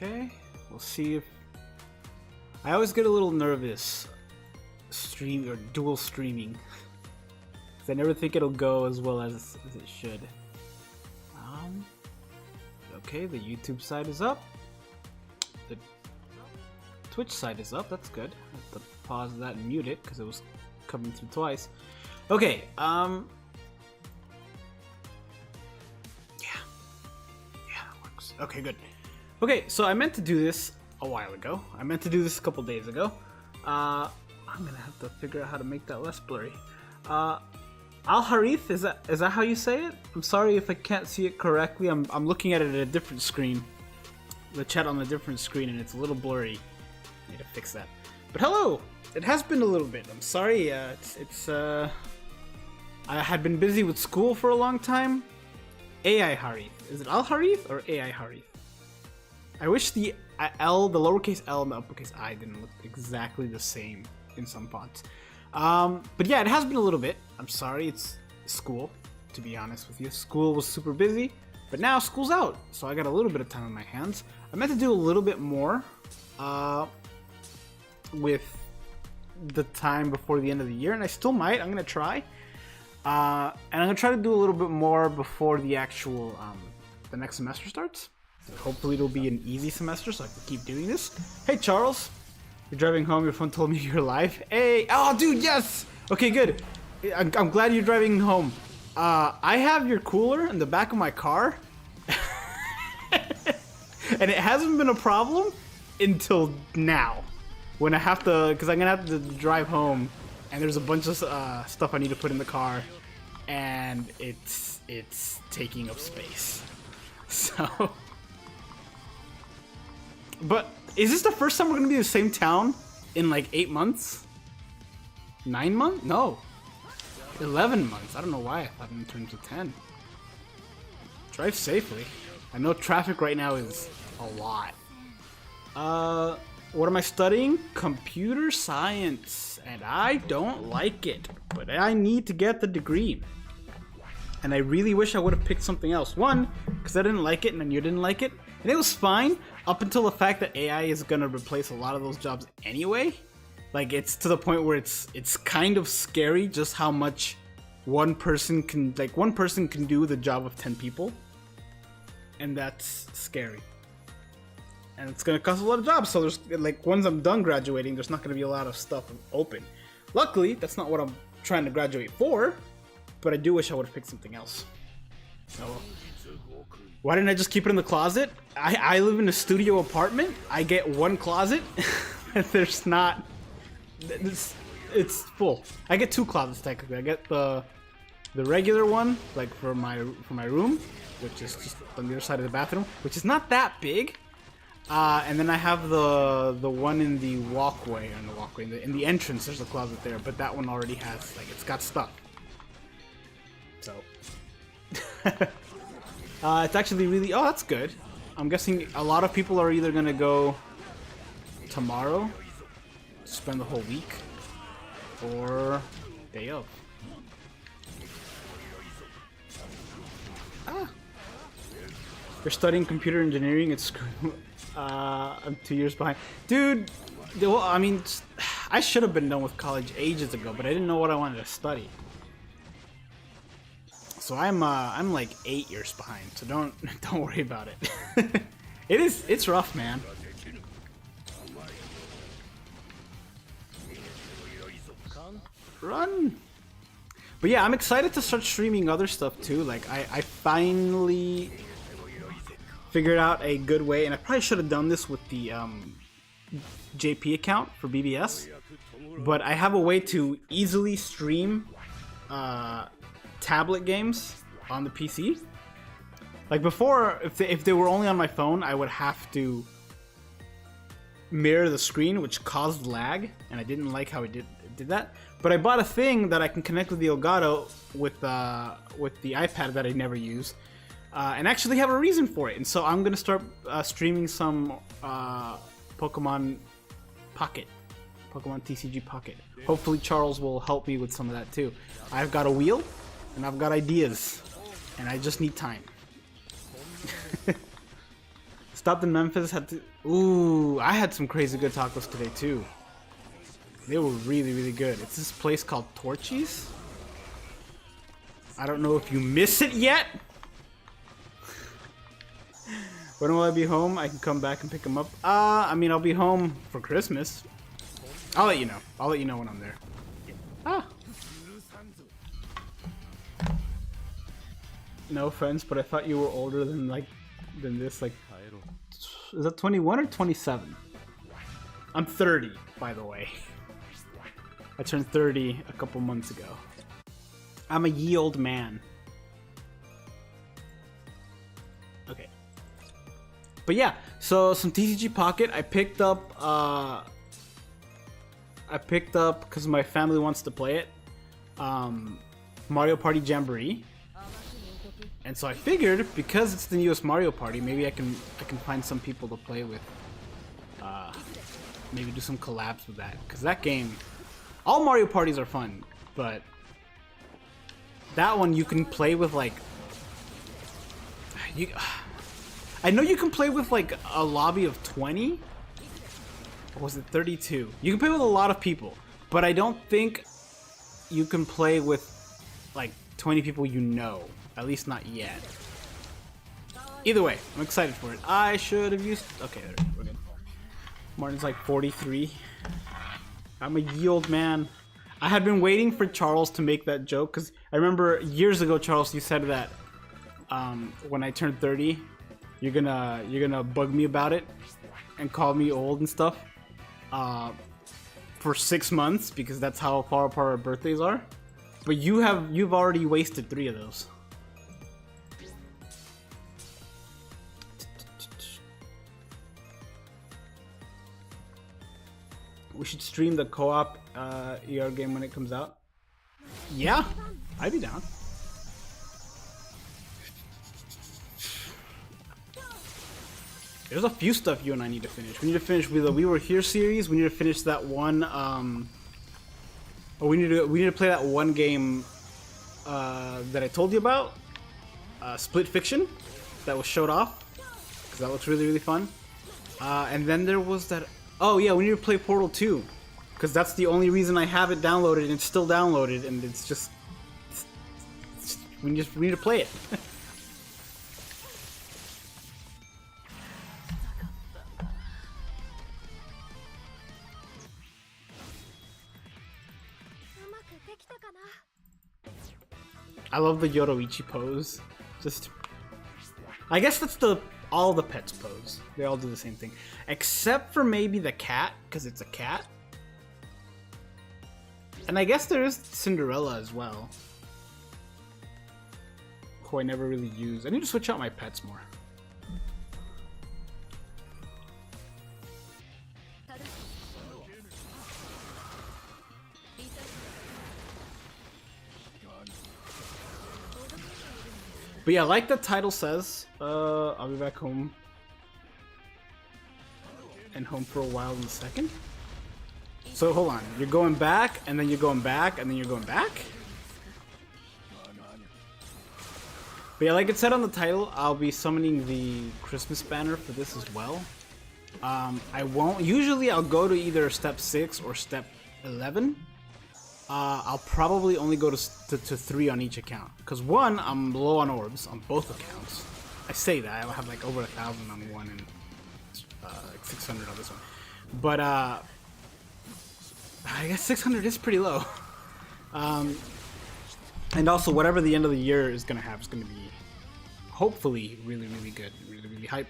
Okay, we'll see if... I always get a little nervous stream or dual streaming. Cause I never think it'll go as well as it should. Okay, the YouTube side is up. The Twitch side is up, that's good. I have to pause that and mute it because it was coming through twice. Okay, yeah, that works. Okay, good. Okay, so I meant to do this a while ago. I meant to do this a couple days ago. I'm gonna have to figure out how to make that less blurry. Al Harith, is that how you say it? I'm sorry if I can't see it correctly. I'm looking at it at a different screen. The chat on a different screen, and it's a little blurry. I need to fix that. But hello! It has been a little bit. I'm sorry. I had been busy with school for a long time. AI Harith. Is it Al Harith or AI Harith? I wish the L, the lowercase L and the uppercase I didn't look exactly the same in some fonts. But yeah, it has been a little bit. I'm sorry, it's school, to be honest with you. School was super busy, but now school's out, so I got a little bit of time on my hands. I meant to do a little bit more with the time before the end of the year, and I still might. I'm gonna try. And I'm gonna try to do a little bit more before the actual, the next semester starts. Hopefully it'll be an easy semester so I can keep doing this. Hey Charles! You're driving home, your phone told me you're live. Hey! Oh dude, yes! Okay, good. I'm glad you're driving home. I have your cooler in the back of my car. And it hasn't been a problem until now. When I have to, because I'm gonna have to drive home and there's a bunch of stuff I need to put in the car and it's taking up space. So... But is this the first time we're gonna be in the same town in like 8 months? 9 months? No. 11 months. I don't know why I thought it turned to 10. Drive safely. I know traffic right now is a lot. What am I studying? Computer science. And I don't like it. But I need to get the degree. And I really wish I would have picked something else. One, because I didn't like it and then you didn't like it. And it was fine up until the fact that AI is going to replace a lot of those jobs anyway. Like, it's to the point where it's kind of scary just how much one person can do the job of 10 people. And that's scary. And it's going to cost a lot of jobs. So there's, like, once I'm done graduating, there's not going to be a lot of stuff open. Luckily, that's not what I'm trying to graduate for. But I do wish I would have picked something else. So, why didn't I just keep it in the closet? I live in a studio apartment. I get one closet. There's not... It's full. I get 2 closets technically. I get the regular one, like for my room, which is just on the other side of the bathroom, which is not that big. And then I have the one in the walkway, in the entrance. There's a closet there, but that one already has, like, it's got stuff. So, it's actually really... Oh, that's good. I'm guessing a lot of people are either gonna go tomorrow, spend the whole week, or day of. You're studying computer engineering at school. I'm 2 years behind. Dude, well, I mean, I should have been done with college ages ago, but I didn't know what I wanted to study. So I'm like 8 years behind, so don't worry about it. It's rough, man. Run! But yeah, I'm excited to start streaming other stuff too. Like, I finally figured out a good way, and I probably should have done this with the JP account for BBS, but I have a way to easily stream tablet games on the PC. Like before, if they were only on my phone, I would have to mirror the screen, which caused lag, and I didn't like how it did that. But I bought a thing that I can connect with the Elgato with the iPad that I never use, and actually have a reason for it. And so I'm gonna start streaming some Pokemon TCG Pocket. Hopefully Charles will help me with some of that too. I've got a wheel, and I've got ideas, and I just need time. Stopped in Memphis. Had to. Ooh, I had some crazy good tacos today too. They were really, really good. It's this place called Torchy's. I don't know if you miss it yet. When will I be home? I can come back and pick them up. I mean, I'll be home for Christmas. I'll let you know. I'll let you know when I'm there. Ah. No offense, but I thought you were older than this. Like, is that 21 or 27? I'm 30, by the way. I turned 30 a couple months ago. I'm a ye old man. Okay. But yeah, so some TCG Pocket. I picked up because my family wants to play it. Mario Party Jamboree. And so I figured, because it's the newest Mario Party, maybe I can find some people to play with. Maybe do some collabs with that, because that game, all Mario Parties are fun, but that one you can play with like I know you can play with like a lobby of 20, or was it 32? You can play with a lot of people, but I don't think you can play with like 20 people you know. At least not yet. Either way, I'm excited for it. I should have used... Okay, there, we're good. Martin's like 43. I'm a ye old man. I had been waiting for Charles to make that joke, because I remember years ago, Charles, you said that when I turned 30, you're gonna bug me about it and call me old and stuff for 6 months, because that's how far apart our birthdays are. But you've already wasted 3 of those. We should stream the co-op ER game when it comes out. Yeah, I'd be down. There's a few stuff you and I need to finish. We need to finish with the We Were Here series. We need to finish that one. We need to play that one game that I told you about, Split Fiction, that was showed off, because that looks really, really fun. And then there was that. Oh yeah, we need to play Portal 2, because that's the only reason I have it downloaded, and it's still downloaded, and it's just we need to play it. I love the Yoroichi pose. Just, I guess that's all the pets pose. They all do the same thing, except for maybe the cat, because it's a cat. And I guess there is Cinderella as well, who I never really use. I need to switch out my pets more. But yeah, like the title says, I'll be back home. And home for a while in a second. So hold on, you're going back, and then you're going back, and then you're going back? But yeah, like it said on the title, I'll be summoning the Christmas banner for this as well. I won't, usually I'll go to either step 6 or step 11. I'll probably only go to 3 on each account, because 1, I'm low on orbs on both accounts. I say that, I'll have like over 1,000 on one and like 600 on this one. But I guess 600 is pretty low. And also, whatever the end of the year is gonna have is gonna be hopefully really, really good, really, really hype.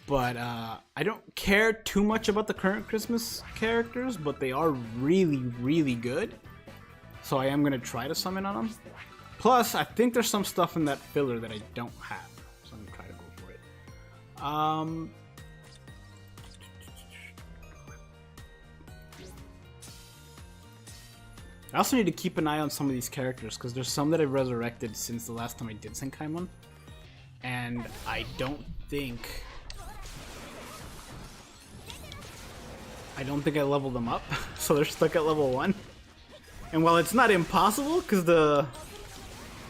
But I don't care too much about the current Christmas characters, but they are really, really good. So I am gonna try to summon on them. Plus, I think there's some stuff in that filler that I don't have, so I'm gonna try to go for it. I also need to keep an eye on some of these characters, because there's some that I've resurrected since the last time I did Senkaimon, and I don't think I leveled them up, so they're stuck at level 1. And while it's not impossible, because the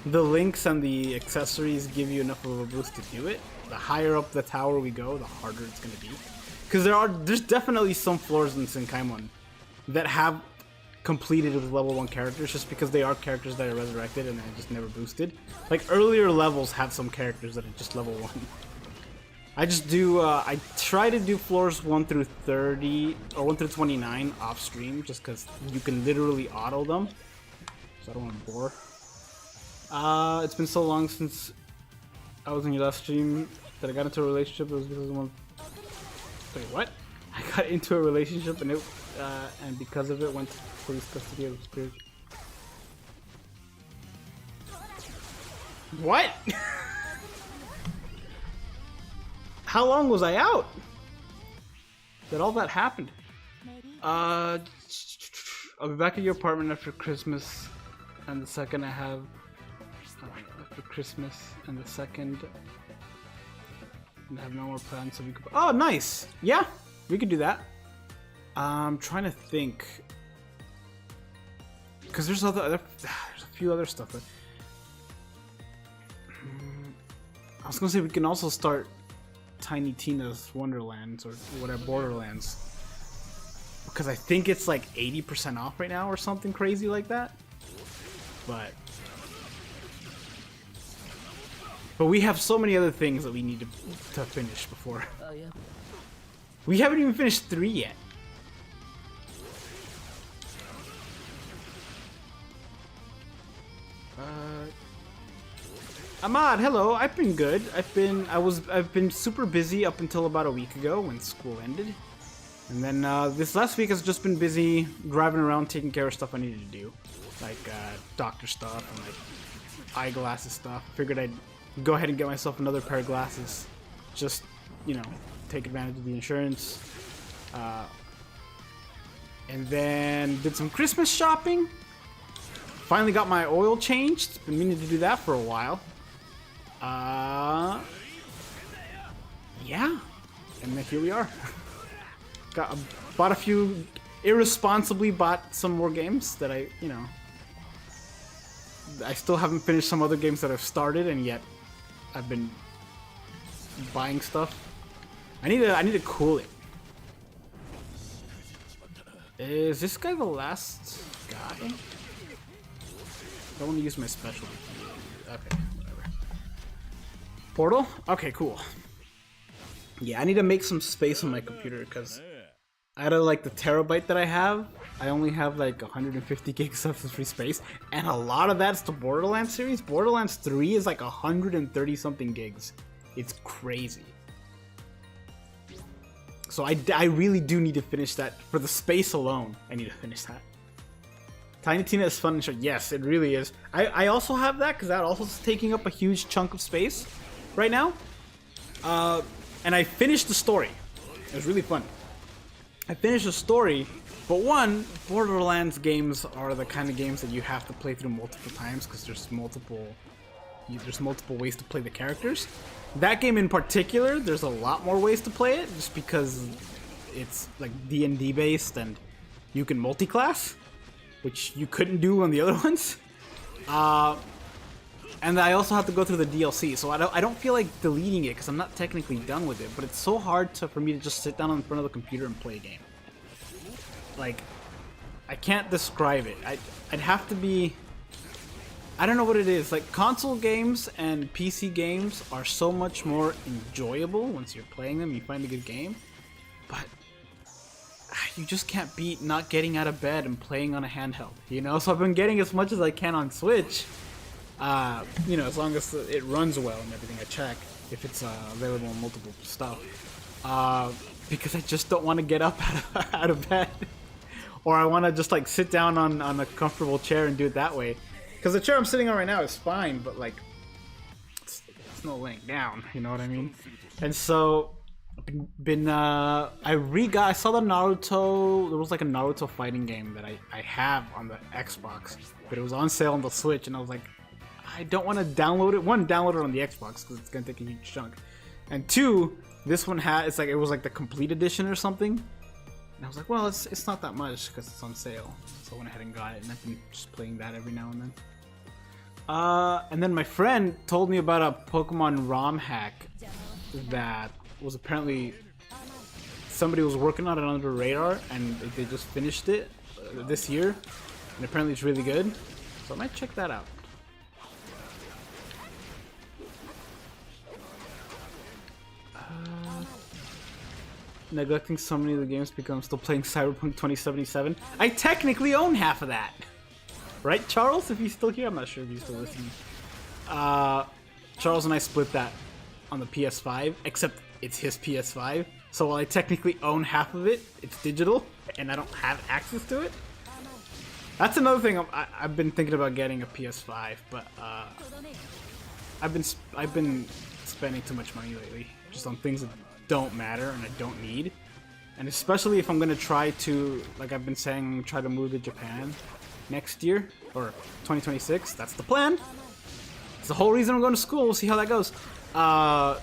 the links and the accessories give you enough of a boost to do it. The higher up the tower we go, the harder it's gonna be. Because there's definitely some floors in Senkaimon that have completed with level 1 characters just because they are characters that are resurrected and I just never boosted. Like earlier levels have some characters that are just level 1. I just do, I try to do floors 1 through 30 or 1 through 29 off stream just because you can literally auto them. So I don't want to bore. It's been so long since I was in your last stream that I got into a relationship. It was because of one. Wait, what? I got into a relationship and and because of it went to police custody of spirit. What? How long was I out? That all that happened? I'll be back at your apartment after Christmas, and the second I have after Christmas, and the second I have no more plans, so we could. Oh, nice! Yeah, we could do that. I'm trying to think, because there's a few other stuff. But I was gonna say we can also start Tiny Tina's Wonderlands or whatever, Borderlands, because I think it's like 80% off right now or something crazy like that. But we have so many other things that we need to finish before. Oh yeah. We haven't even finished 3 yet. Ahmad, hello. I've been good. I've been super busy up until about a week ago when school ended, and then this last week has just been busy driving around taking care of stuff I needed to do, like doctor stuff and like eyeglasses stuff. Figured I'd go ahead and get myself another pair of glasses, just take advantage of the insurance, and then did some Christmas shopping. Finally got my oil changed. Been meaning to do that for a while. Yeah, and then here we are. Bought a few, irresponsibly bought some more games that I still haven't finished some other games that I've started, and yet I've been buying stuff. I need to cool it. Is this guy the last guy? I don't want to use my special. Okay, whatever. Portal? Okay, cool. Yeah, I need to make some space on my computer because out of like the terabyte that I have, I only have like 150 gigs of free space, and a lot of that's the Borderlands series. Borderlands 3 is like 130 something gigs. It's crazy. So I really do need to finish that. For the space alone, I need to finish that. Tiny Tina is fun and short. Yes, it really is. I also have that because that also is taking up a huge chunk of space right now. And I finished the story. It was really fun. I finished the story, but one, Borderlands games are the kind of games that you have to play through multiple times because there's multiple ways to play the characters. That game in particular, there's a lot more ways to play it just because it's like D&D based and you can multi-class, which you couldn't do on the other ones. And I also have to go through the DLC, so I don't feel like deleting it because I'm not technically done with it, but it's so hard for me to just sit down in front of the computer and play a game. Like, I can't describe it. I'd have to be... I don't know what it is. Like, console games and PC games are so much more enjoyable once you're playing them, you find a good game, but you just can't beat not getting out of bed and playing on a handheld, So I've been getting as much as I can on Switch, as long as it runs well and everything. I check if it's available on multiple stuff, because I just don't want to get up out of bed, or I want to just like sit down on a comfortable chair and do it that way. Because the chair I'm sitting on right now is fine, but like it's no laying down, you know what I mean? And so I saw the Naruto. There was like a Naruto fighting game that I have on the Xbox, but it was on sale on the Switch, and I was like, I don't want to download it. One, download it on the Xbox because it's gonna take a huge chunk, and two, this one it was like the complete edition or something. And I was like, well, it's not that much because it's on sale, so I went ahead and got it, and I've been just playing that every now and then. And then my friend told me about a Pokemon ROM hack that was apparently somebody was working on it under the radar, and they just finished it this year, and apparently it's really good. So I might check that out. Neglecting so many of the games because I'm still playing Cyberpunk 2077. I technically own half of that. Right, Charles? If he's still here, I'm not sure if he's still listening. Charles and I split that on the PS5, except it's his PS5. So while I technically own half of it, it's digital, and I don't have access to it. That's another thing I've been thinking about getting a PS5, but I've been spending too much money lately, just on things that don't matter and I don't need. And especially if I'm gonna try to, like I've been saying, try to move to Japan next year, or 2026, that's the plan. It's the whole reason I'm going to school. We'll see how that goes. I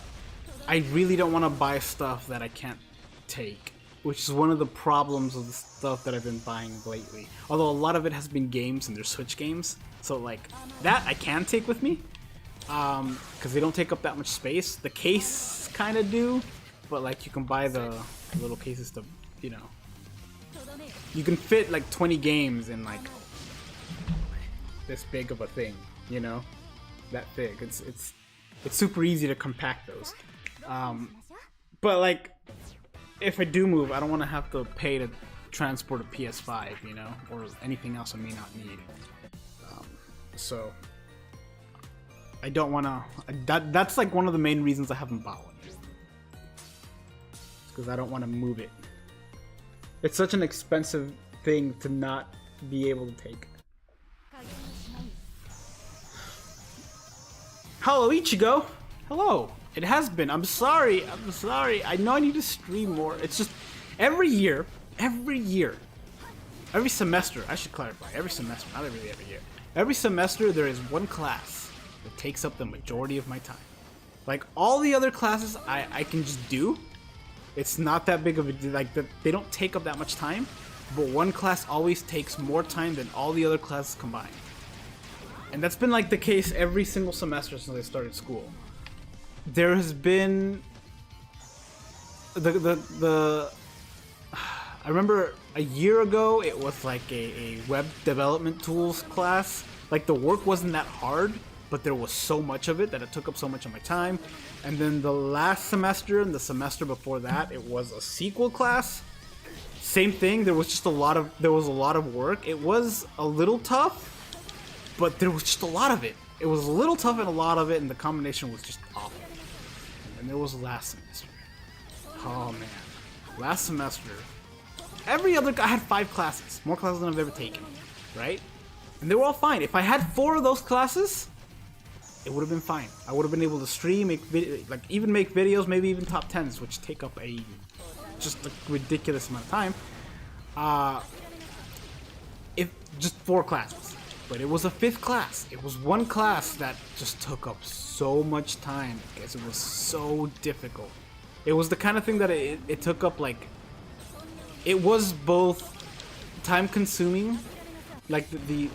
really don't want to buy stuff that I can't take, which is one of the problems of the stuff that I've been buying lately. Although a lot of it has been games, and they're Switch games, so like that I can take with me, because they don't take up that much space. The case kind of do, but like you can buy the little cases to, you know, you can fit like 20 games in like this big of a thing, you know, that big. It's super easy to compact those. But like, if I do move, I don't want to have to pay to transport a PS5, you know, or anything else I may not need. So I don't want to. That's like one of the main reasons I haven't bought one. Because I don't want to move it. It's such an expensive thing to not be able to take. Hello, Ichigo. Hello. It has been. I'm sorry. I know I need to stream more. It's just every semester, I should clarify, every semester, not every year. Every semester there is one class that takes up the majority of my time. Like all the other classes I can just do. It's not that big of a, like, they don't take up that much time, but one class always takes more time than all the other classes combined. And that's been like the case every single semester since I started school. There has been I remember a year ago it was like a web development tools class. Like the work wasn't that hard, but there was so much of it that it took up so much of my time. And then the last semester and the semester before that, it was a sequel class. Same thing. There was a lot of work. It was a little tough, but there was just a lot of it. It was a little tough and a lot of it, and the combination was just awful. And there was last semester. Oh man, last semester. I had 5 classes, more classes than I've ever taken, right? And they were all fine. If I had 4 of those classes, it would have been fine. I would have been able to stream, make videos, maybe even top 10s, which take up just a ridiculous amount of time. If just 4 classes, but it was a 5th class. It was one class that just took up so much time because it was so difficult. It was the kind of thing that it took up, like, it was both time consuming, like the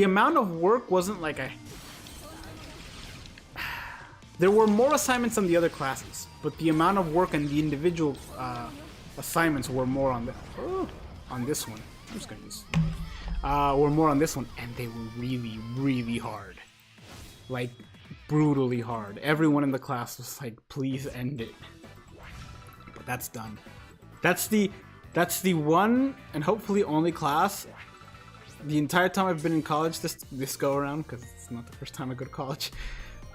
amount of work wasn't like there were more assignments than the other classes, but the amount of work and the individual assignments were more on this one. I'm just gonna use were more on this one, and they were really, really hard, like brutally hard. Everyone in the class was like, "Please end it." But that's done. That's the one and hopefully only class the entire time I've been in college this go around, because it's not the first time I go to college,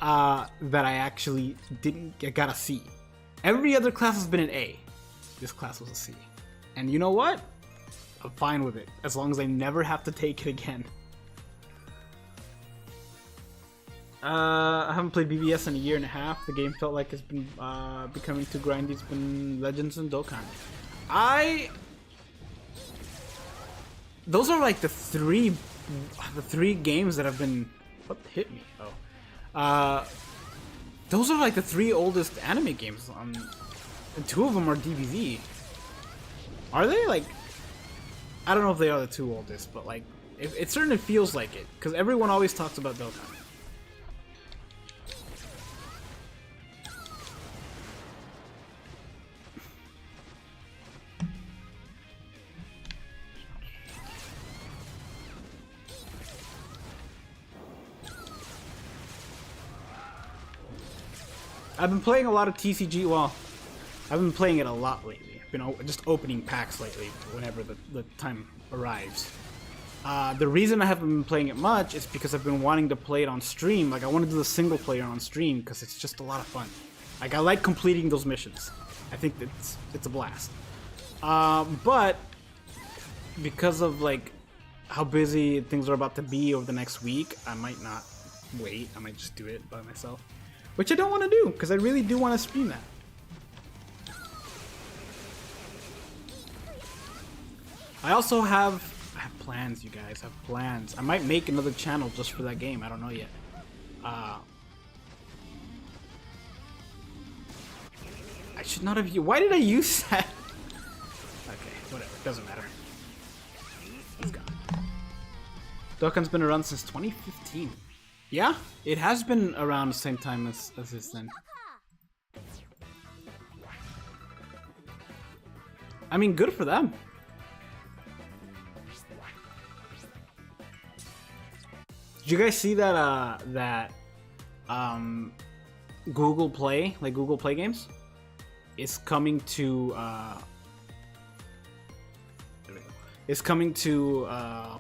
that I actually got a C. Every other class has been an A. This class was a C. And you know what? I'm fine with it, as long as I never have to take it again. I haven't played BBS in a year and a half. The game felt like it's been becoming too grindy. It's been Legends and Dokkan. Those are like the three games that have been. What hit me? Oh, those are like the 3 oldest anime games. And 2 of them are DBZ. Are they? Like, I don't know if they are the 2 oldest, but like It certainly feels like it, because everyone always talks about Dokkan. I've been playing a lot of TCG. Well, I've been playing it a lot lately. I've been just opening packs lately whenever the time arrives. The reason I haven't been playing it much is because I've been wanting to play it on stream. Like, I want to do the single player on stream because it's just a lot of fun. Like, I like completing those missions. I think it's a blast. But because of like how busy things are about to be over the next week, I might not wait. I might just do it by myself. Which I don't want to do, because I really do want to stream that. I also have plans, you guys. I have plans. I might make another channel just for that game. I don't know yet. I should not have used... Why did I use that? Okay, whatever. Doesn't matter. Let's go. Dokkan's been around since 2015. Yeah, it has been around the same time as this then. I mean, good for them. Did you guys see that Google Play, like Google Play games, is coming to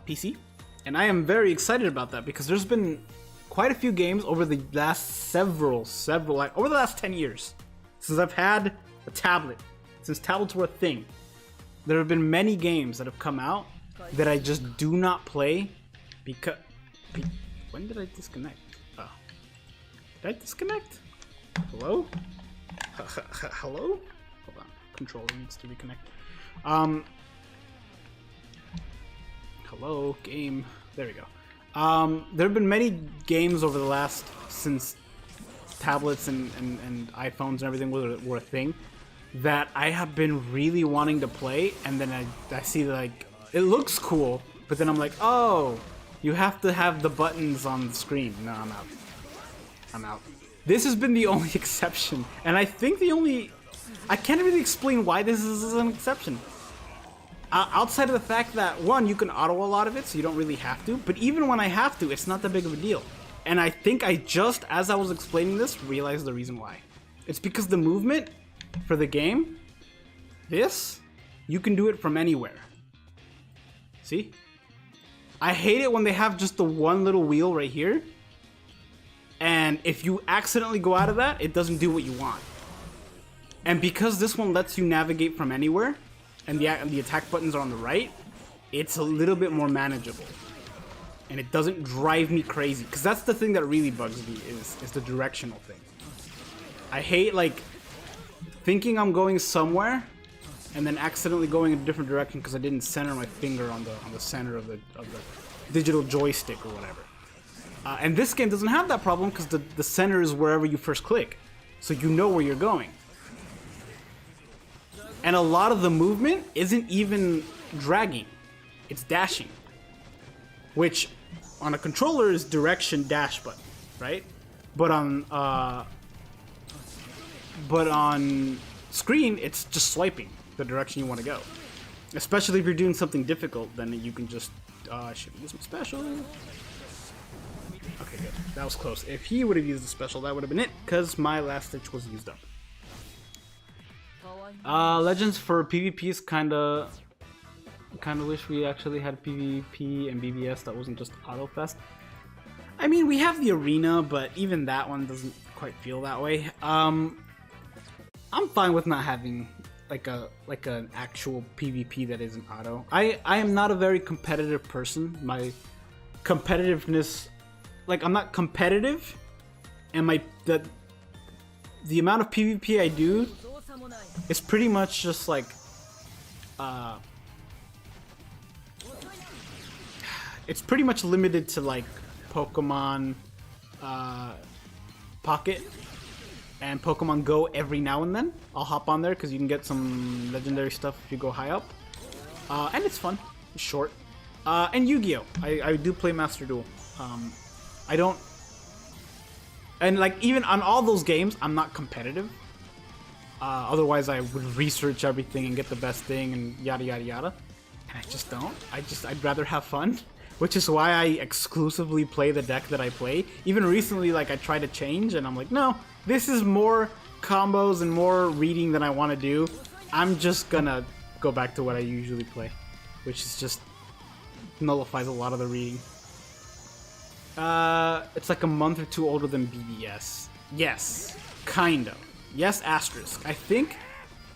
PC? And I am very excited about that because there's been quite a few games over the last several, like over the last 10 years since I've had a tablet, since tablets were a thing. There have been many games that have come out that I just do not play because... When did I disconnect? Oh. Did I disconnect? Hello? Hello? Hold on. Controller needs to reconnect. Hello, game. There we go. There have been many games over the last, since tablets and iPhones and everything were a thing, that I have been really wanting to play, and then I see like, it looks cool, but then I'm like, oh, you have to have the buttons on the screen. No, I'm out. I'm out. This has been the only exception, and I think the only... I can't really explain why this is an exception. Outside of the fact that, one, you can auto a lot of it, so you don't really have to, but even when I have to, it's not that big of a deal. And I think I just, as I was explaining this, realized the reason why. It's because the movement for the game, this, you can do it from anywhere. See? I hate it when they have just the one little wheel right here, and if you accidentally go out of that, it doesn't do what you want. And because this one lets you navigate from anywhere, and the attack buttons are on the right, it's a little bit more manageable. And it doesn't drive me crazy, because that's the thing that really bugs me, is the directional thing. I hate, like, thinking I'm going somewhere, and then accidentally going in a different direction because I didn't center my finger on the center of the digital joystick or whatever. And this game doesn't have that problem because the center is wherever you first click, so you know where you're going. And a lot of the movement isn't even dragging, it's dashing. Which, on a controller, is direction dash button, right? But on screen, it's just swiping the direction you want to go. Especially if you're doing something difficult, then you can just... I should use my special. Okay, good. That was close. If he would have used the special, that would have been it, because my last stitch was used up. Legends for PvP is kinda wish we actually had PvP and BBS that wasn't just AutoFest. I mean, we have the arena, but even that one doesn't quite feel that way. I'm fine with not having like an actual PvP that isn't auto. I am not a very competitive person. My competitiveness, like, I'm not competitive, and the amount of PvP I do is pretty much just like it's pretty much limited to like Pokemon Pocket and Pokemon Go every now and then. I'll hop on there because you can get some legendary stuff if you go high up. And it's fun. It's short. And Yu-Gi-Oh! I do play Master Duel. I don't... And like, even on all those games, I'm not competitive. Otherwise, I would research everything and get the best thing and yada yada yada. And I just don't. I'd rather have fun. Which is why I exclusively play the deck that I play. Even recently, like, I tried to change, and I'm like, no, this is more combos and more reading than I want to do. I'm just gonna go back to what I usually play, which is just nullifies a lot of the reading. It's like a month or two older than BBS. Yes, kind of. Yes, asterisk. I think,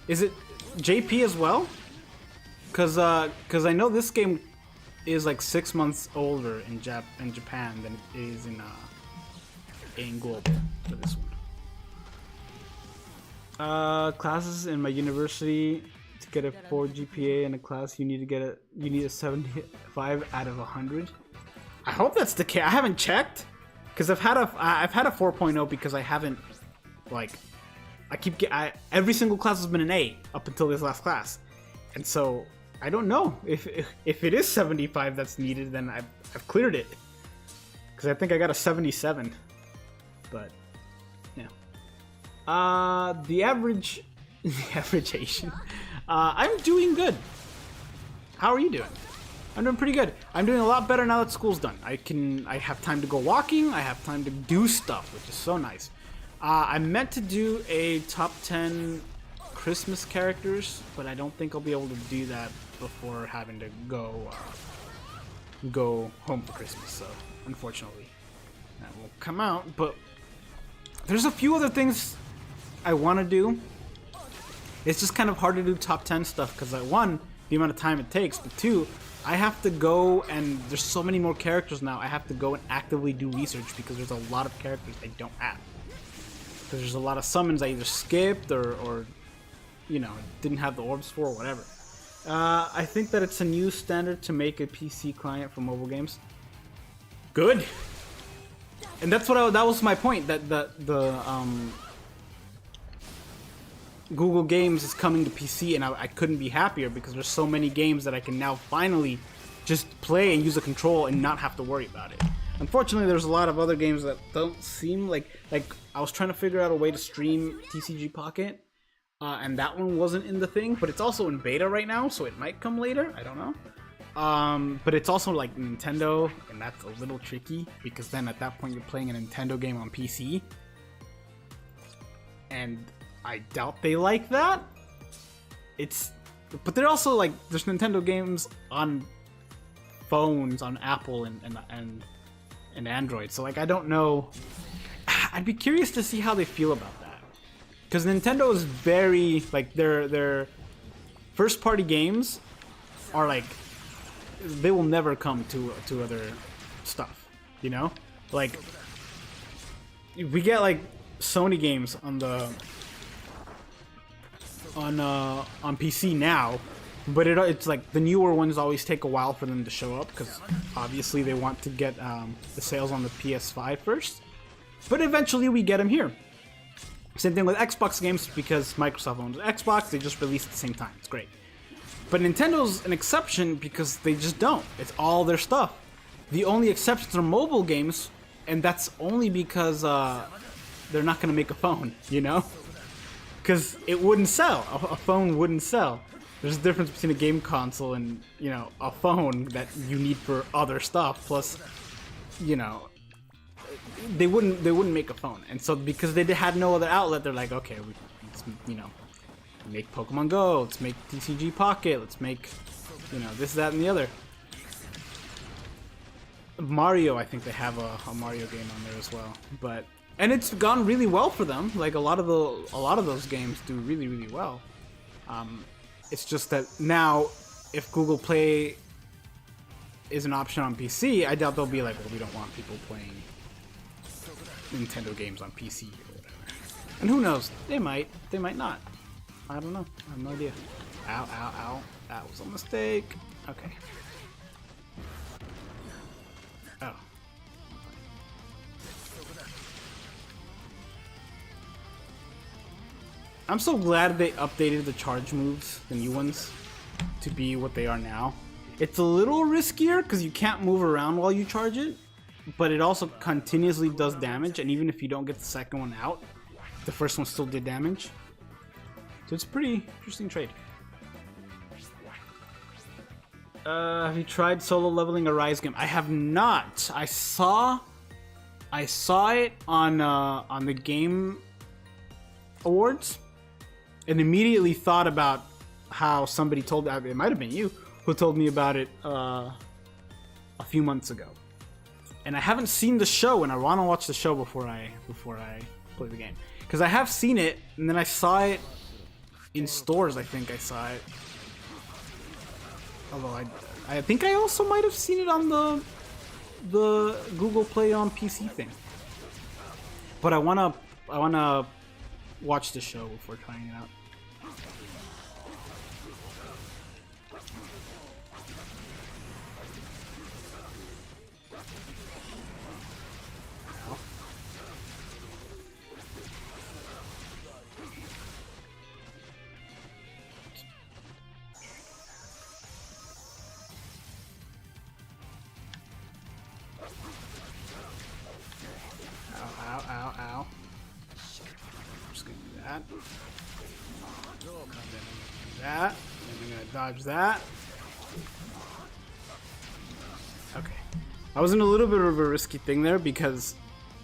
is it JP as well? Cause I know this game is like 6 months older in Japan than it is in global for this one. Classes in my university, to get a 4 GPA in a class, you need a 75 out of 100. I hope that's the case. I haven't checked, because I've had a 4.0 because I haven't, like, every single class has been an A up until this last class, and so I don't know if it is 75 that's needed. Then I've cleared it, because I think I got a 77. But yeah, the average Asian. I'm doing good. How are you doing? I'm doing pretty good. I'm doing a lot better now that school's done. I have time to go walking. I have time to do stuff, which is so nice. I meant to do a top 10 Christmas characters, but I don't think I'll be able to do that before having to go home for Christmas. So unfortunately, that won't come out. But there's a few other things I want to do. It's just kind of hard to do top 10 stuff because, one, the amount of time it takes, but two, I have to go, and there's so many more characters now. I have to go and actively do research because there's a lot of characters I don't have. Because there's a lot of summons I either skipped or you know, didn't have the orbs for, or whatever. I think that it's a new standard to make a PC client for mobile games. Good. And that's what that was my point, that the Google Games is coming to PC, and I couldn't be happier because there's so many games that I can now finally just play and use a control and not have to worry about it. Unfortunately, there's a lot of other games that don't seem like I was trying to figure out a way to stream TCG Pocket, and that one wasn't in the thing, but it's also in beta right now, so it might come later. I don't know. But it's also like Nintendo, and that's a little tricky because then at that point you're playing a Nintendo game on PC, and I doubt they like that. But they're also like, there's Nintendo games on phones, on Apple and Android. So like, I don't know. I'd be curious to see how they feel about that, because Nintendo is very like their first party games are like, they will never come to other stuff. You know, like we get like Sony games on PC now, but it's like the newer ones always take a while for them to show up because obviously they want to get the sales on the PS5 first, but eventually we get them here. Same thing with Xbox games, because Microsoft owns Xbox, they just release at the same time. It's great. But Nintendo's an exception because they just don't. It's all their stuff. The only exceptions are mobile games, and that's only because they're not going to make a phone, you know? Because it wouldn't sell. A phone wouldn't sell. There's a difference between a game console and, you know, a phone that you need for other stuff. Plus, you know, they wouldn't make a phone. And so because they had no other outlet, they're like, okay, let's, you know, make Pokemon Go. Let's make TCG Pocket. Let's make, you know, this, that, and the other. Mario, I think they have a Mario game on there as well. And it's gone really well for them. Like a lot of those games do really, really well. It's just that now, if Google Play is an option on PC, I doubt they'll be like, well, we don't want people playing Nintendo games on PC or whatever. And who knows? They might not. I don't know. I have no idea. Ow, ow, ow. That was a mistake. Okay. Oh. I'm so glad they updated the charge moves, the new ones, to be what they are now. It's a little riskier because you can't move around while you charge it, but it also continuously does damage, and even if you don't get the second one out, the first one still did damage. So it's a pretty interesting trade. Have you tried solo leveling a Rise game? I have not. I saw it on the Game Awards, and immediately thought about how somebody told me, it might have been you, who told me about it a few months ago. And I haven't seen the show, and I want to watch the show before I play the game. Because I have seen it, and then I saw it in stores, I think I saw it. Although I think I also might have seen it on the Google Play on PC thing. But I wanna watch the show before trying it out. Ow. I'm just gonna do that. That. And I'm gonna dodge that. Okay. I was in a little bit of a risky thing there because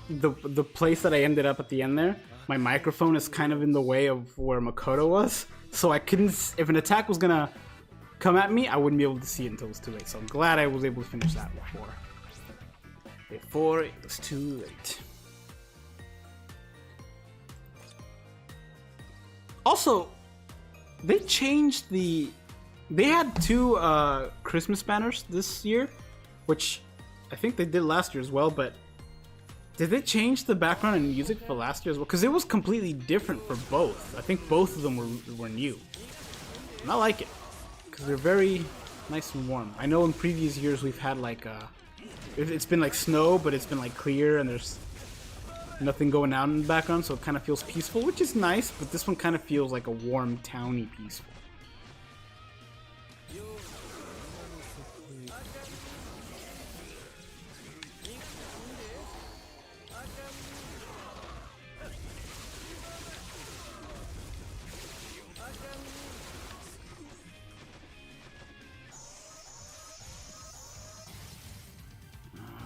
the place that I ended up at the end there, my microphone is kind of in the way of where Makoto was. So I couldn't, if an attack was gonna come at me, I wouldn't be able to see it until it was too late. So I'm glad I was able to finish that before it was too late. Also, they changed they had 2 Christmas banners this year, which I think they did last year as well, but did they change the background and music for last year as well? Because it was completely different for both. I think both of them were new. And I like it, because they're very nice and warm. I know in previous years we've had like, it's been like snow, but it's been like clear and there's nothing going on in the background, so it kind of feels peaceful, which is nice, but this one kind of feels like a warm, towny peaceful.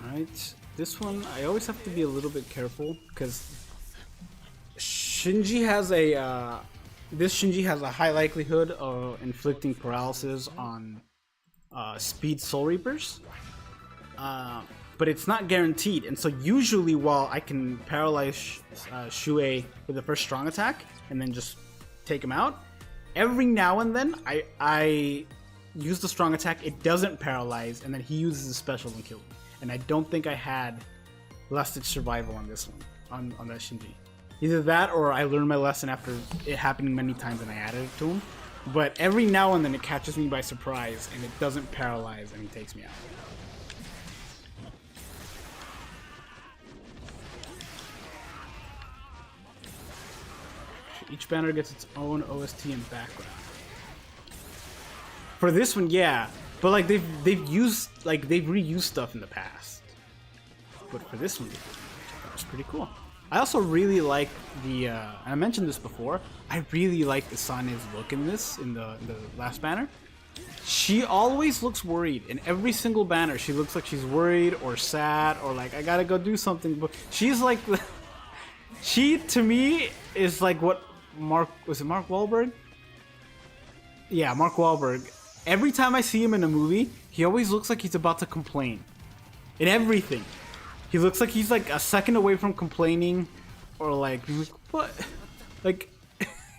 Alright. This one, I always have to be a little bit careful because Shinji has this Shinji has a high likelihood of inflicting paralysis on Speed Soul Reapers, but it's not guaranteed. And so usually, while I can paralyze Shuei with the first strong attack and then just take him out, every now and then I use the strong attack. It doesn't paralyze, and then he uses a special and kills me. And I don't think I had Lasted Survival on this one, on that Shinji. Either that or I learned my lesson after it happening many times and I added it to him. But every now and then it catches me by surprise and it doesn't paralyze and he takes me out. Each banner gets its own OST and background. For this one, yeah. But like they've reused stuff in the past. But for this one, that was pretty cool. I also really like and I mentioned this before, I really like Isane's look in this, in the last banner. She always looks worried. In every single banner, she looks like she's worried or sad or like, I gotta go do something. But she's like, she to me is like what Mark Wahlberg? Yeah, Mark Wahlberg. Every time I see him in a movie, he always looks like he's about to complain. In everything. He looks like he's like a second away from complaining or like what? Like,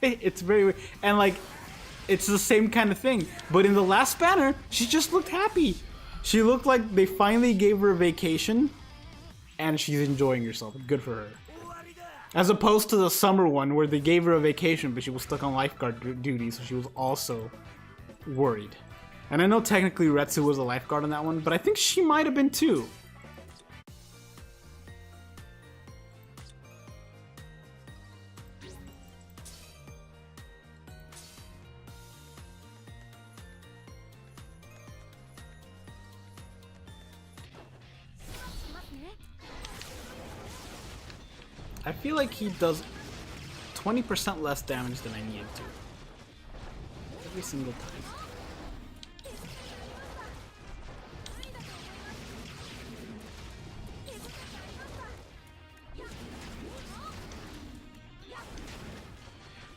it's very weird. And like, it's the same kind of thing. But in the last banner, she just looked happy. She looked like they finally gave her a vacation and she's enjoying herself. Good for her. As opposed to the summer one where they gave her a vacation but she was stuck on lifeguard duty, so she was also worried. And I know technically Retsu was a lifeguard on that one, but I think she might have been too. I feel like he does 20% less damage than I needed to. Every single time.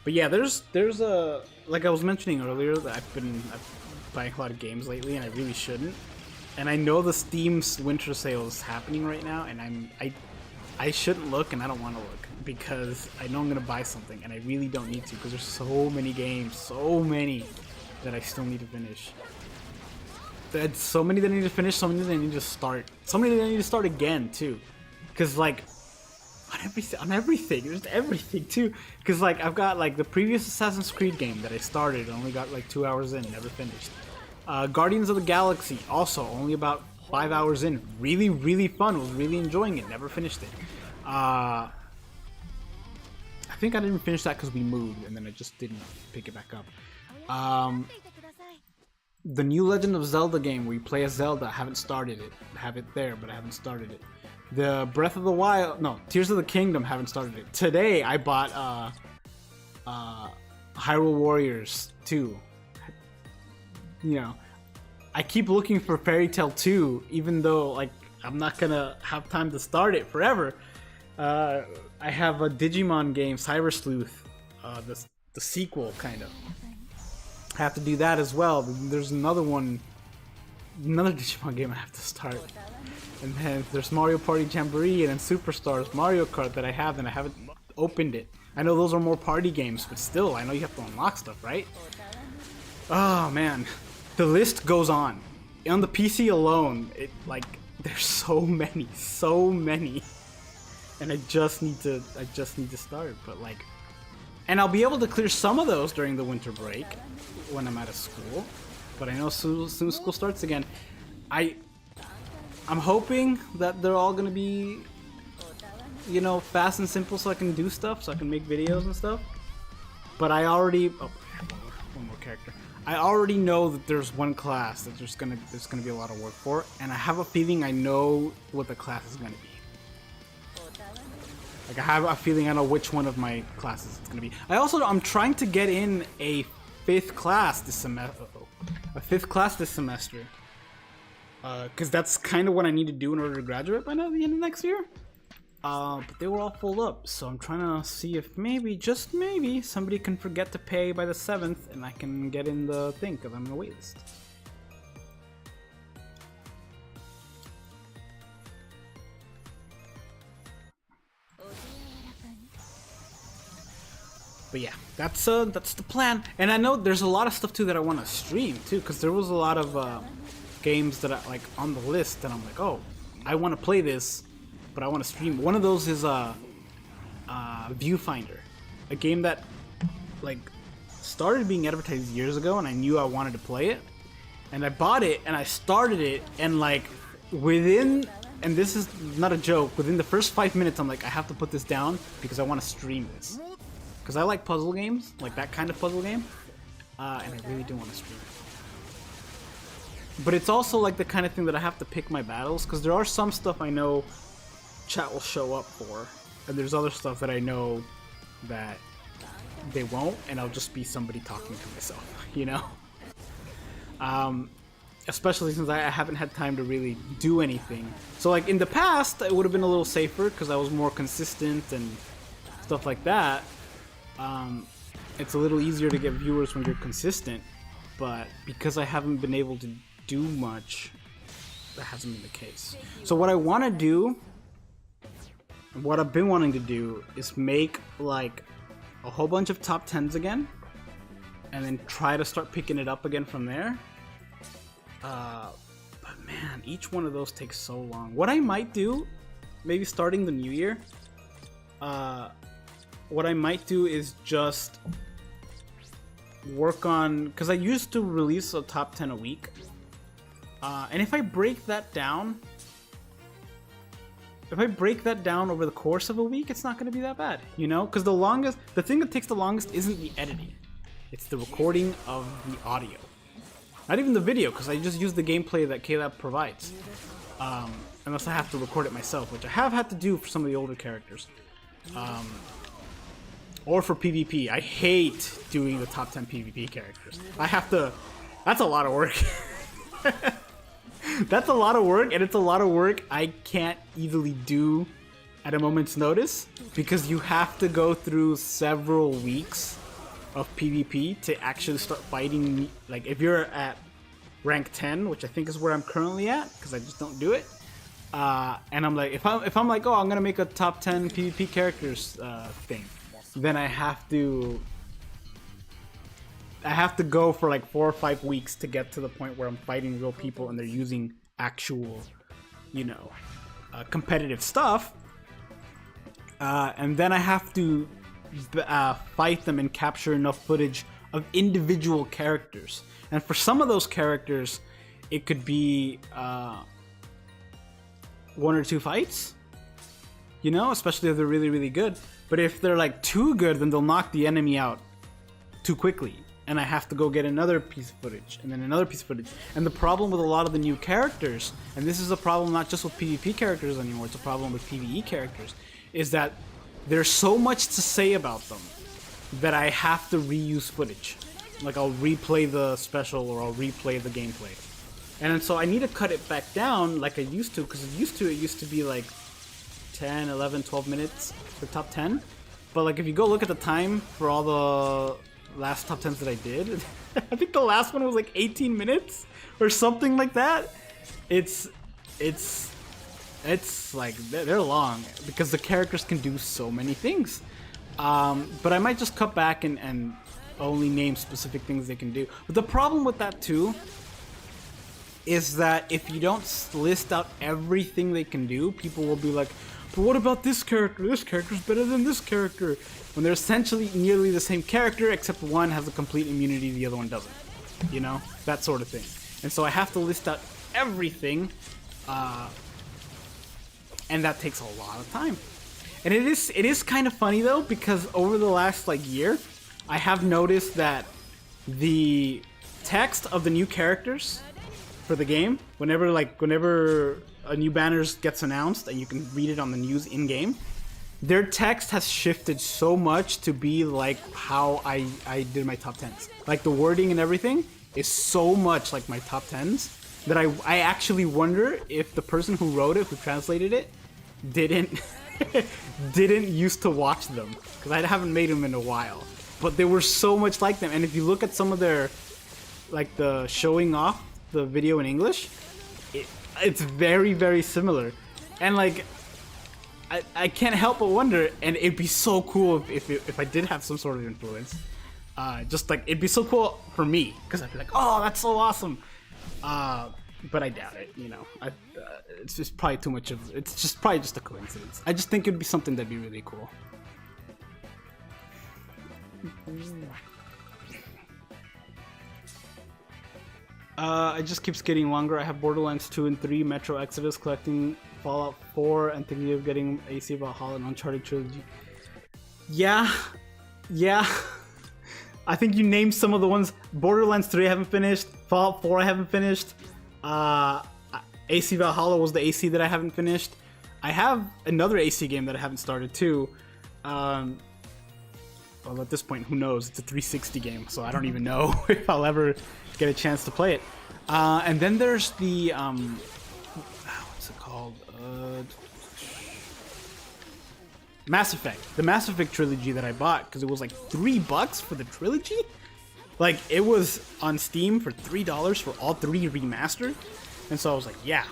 But yeah, there's a, like I was mentioning earlier, that I've been buying a lot of games lately, and I really shouldn't. And I know the Steam's winter sale is happening right now, and I shouldn't look, and I don't want to look because I know I'm gonna buy something, and I really don't need to because there's so many games, so many that I still need to finish. There's so many that I need to finish, so many that I need to start, so many that I need to start again too, because like. On everything, there's everything too. Because like I've got like the previous Assassin's Creed game that I started, only got like 2 hours in, never finished. Guardians of the Galaxy, also only about 5 hours in. Really, really fun. Was really enjoying it. Never finished it. I think I didn't finish that because we moved, and then I just didn't pick it back up. The new Legend of Zelda game where you play as Zelda, I haven't started it. I have it there, but I haven't started it. The Breath of the Wild, no, Tears of the Kingdom, haven't started it. Today I bought Hyrule Warriors 2. You know, I keep looking for Fairy Tail 2, even though like I'm not gonna have time to start it forever. I have a Digimon game, Cyber Sleuth, the sequel kind of. I have to do that as well. There's another one, another Digimon game I have to start. And then there's Mario Party Jamboree and then Superstars Mario Kart that I have, and I haven't opened it. I know those are more party games, but still, I know you have to unlock stuff, right? Oh man, the list goes on. On the PC alone, it like there's so many, and I just need to start. But like, and I'll be able to clear some of those during the winter break when I'm out of school. But I know soon school starts again. I'm hoping that they're all gonna be, you know, fast and simple so I can do stuff, so I can make videos and stuff. But I already, oh, one more character. I already know that there's one class that there's gonna be a lot of work for, and I have a feeling I know what the class is gonna be. Like I have a feeling I know which one of my classes it's gonna be. I'm trying to get in a fifth class this semester. Because that's kind of what I need to do in order to graduate by now, the end of next year. But they were all full up, so I'm trying to see if maybe, just maybe, somebody can forget to pay by the 7th and I can get in the thing, because I'm on the waitlist. But yeah, that's the plan. And I know there's a lot of stuff too that I want to stream too, because there was a lot of games that I like on the list, and I'm like, oh, I want to play this, but I want to stream. One of those is Viewfinder, a game that like started being advertised years ago, and I knew I wanted to play it, and I bought it and I started it, and like within, and this is not a joke, within the first 5 minutes I'm like, I have to put this down because I want to stream this, because I like puzzle games, like that kind of puzzle game, and I really do want to stream it. But it's also like the kind of thing that I have to pick my battles, because there are some stuff I know chat will show up for, and there's other stuff that I know that they won't, and I'll just be somebody talking to myself, you know? Especially since I haven't had time to really do anything. So like in the past, it would have been a little safer because I was more consistent and stuff like that. It's a little easier to get viewers when you're consistent, but because I haven't been able to do much, that hasn't been the case. So what I want to do, what I've been wanting to do, is make like a whole bunch of top 10s again, and then try to start picking it up again from there. But man, each one of those takes so long. What I might do, maybe starting the new year, what I might do is just work on, because I used to release a top 10 a week, and if I break that down over the course of a week, it's not going to be that bad, you know? Because the thing that takes the longest isn't the editing, it's the recording of the audio. Not even the video, because I just use the gameplay that KLab provides. Unless I have to record it myself, which I have had to do for some of the older characters. Or for PvP. I hate doing the top 10 PvP characters. I have to... That's a lot of work. That's a lot of work, and it's a lot of work I can't easily do at a moment's notice, because you have to go through several weeks of PvP to actually start fighting. Like, if you're at rank 10, which I think is where I'm currently at, because I just don't do it, and I'm like, if I'm like, oh, I'm gonna make a top 10 PvP characters thing, then I have to go for like 4 or 5 weeks to get to the point where I'm fighting real people and they're using actual, you know, competitive stuff. And then I have to fight them and capture enough footage of individual characters. And for some of those characters, it could be 1 or 2 fights, you know, especially if they're really, really good. But if they're like too good, then they'll knock the enemy out too quickly. And I have to go get another piece of footage, and then another piece of footage. And the problem with a lot of the new characters, and this is a problem not just with PvP characters anymore, it's a problem with PvE characters, is that there's so much to say about them that I have to reuse footage. Like, I'll replay the special, or I'll replay the gameplay. And then, so I need to cut it back down like I used to, because it used to be like 10, 11, 12 minutes for top 10. But like, if you go look at the time for all the last top 10s that I did, I think the last one was like 18 minutes or something like that. It's like, they're long because the characters can do so many things. But I might just cut back and only name specific things they can do. But the problem with that too is that if you don't list out everything they can do, people will be like, but what about this character? This character's better than this character. When they're essentially nearly the same character, except one has a complete immunity, the other one doesn't. You know? That sort of thing. And so I have to list out everything, and that takes a lot of time. And it is kind of funny though, because over the last like year, I have noticed that the text of the new characters for the game, whenever a new banner gets announced and you can read it on the news in-game, their text has shifted so much to be like how I did my top 10s. Like, the wording and everything is so much like my top 10s that I actually wonder if the person who wrote it, who translated it, didn't used to watch them, because I haven't made them in a while. But they were so much like them. And if you look at some of their, like, the showing off the video in English, it's very, very similar. And like, I can't help but wonder, and it'd be so cool if I did have some sort of influence. Just like, it'd be so cool for me, because I'd be like, oh, that's so awesome. But I doubt it, you know. It's just probably too much of, it's just probably just a coincidence. I just think it'd be something that'd be really cool. It just keeps getting longer. I have Borderlands 2 and 3, Metro Exodus, collecting Fallout 4, and thinking of getting AC Valhalla and Uncharted Trilogy. Yeah. I think you named some of the ones. Borderlands 3 I haven't finished. Fallout 4 I haven't finished. AC Valhalla was the AC that I haven't finished. I have another AC game that I haven't started too. Well, at this point, who knows? It's a 360 game, so I don't even know if I'll ever get a chance to play it. And then there's the what's it called? Mass Effect. The Mass Effect trilogy that I bought, because it was like $3 for the trilogy. Like, it was on Steam for $3 for all 3 remastered. And so I was like, yeah.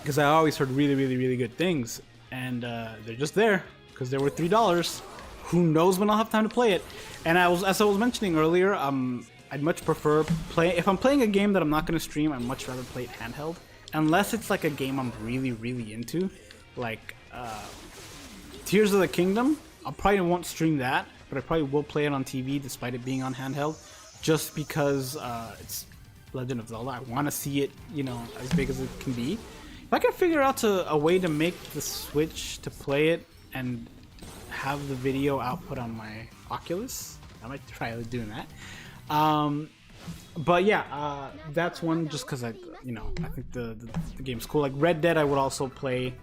Because I always heard really, really, really good things. And they're just there, because they were $3. Who knows when I'll have time to play it. And as I was mentioning earlier, I'd much prefer if I'm playing a game that I'm not going to stream, I'd much rather play it handheld. Unless it's like a game I'm really, really into. Like, Tears of the Kingdom. I probably won't stream that, but I probably will play it on TV despite it being on handheld. Just because it's Legend of Zelda. I want to see it, you know, as big as it can be. If I can figure out a way to make the Switch to play it and have the video output on my Oculus, I might try doing that. But yeah, that's one just because I think the game's cool. Like Red Dead, I would also play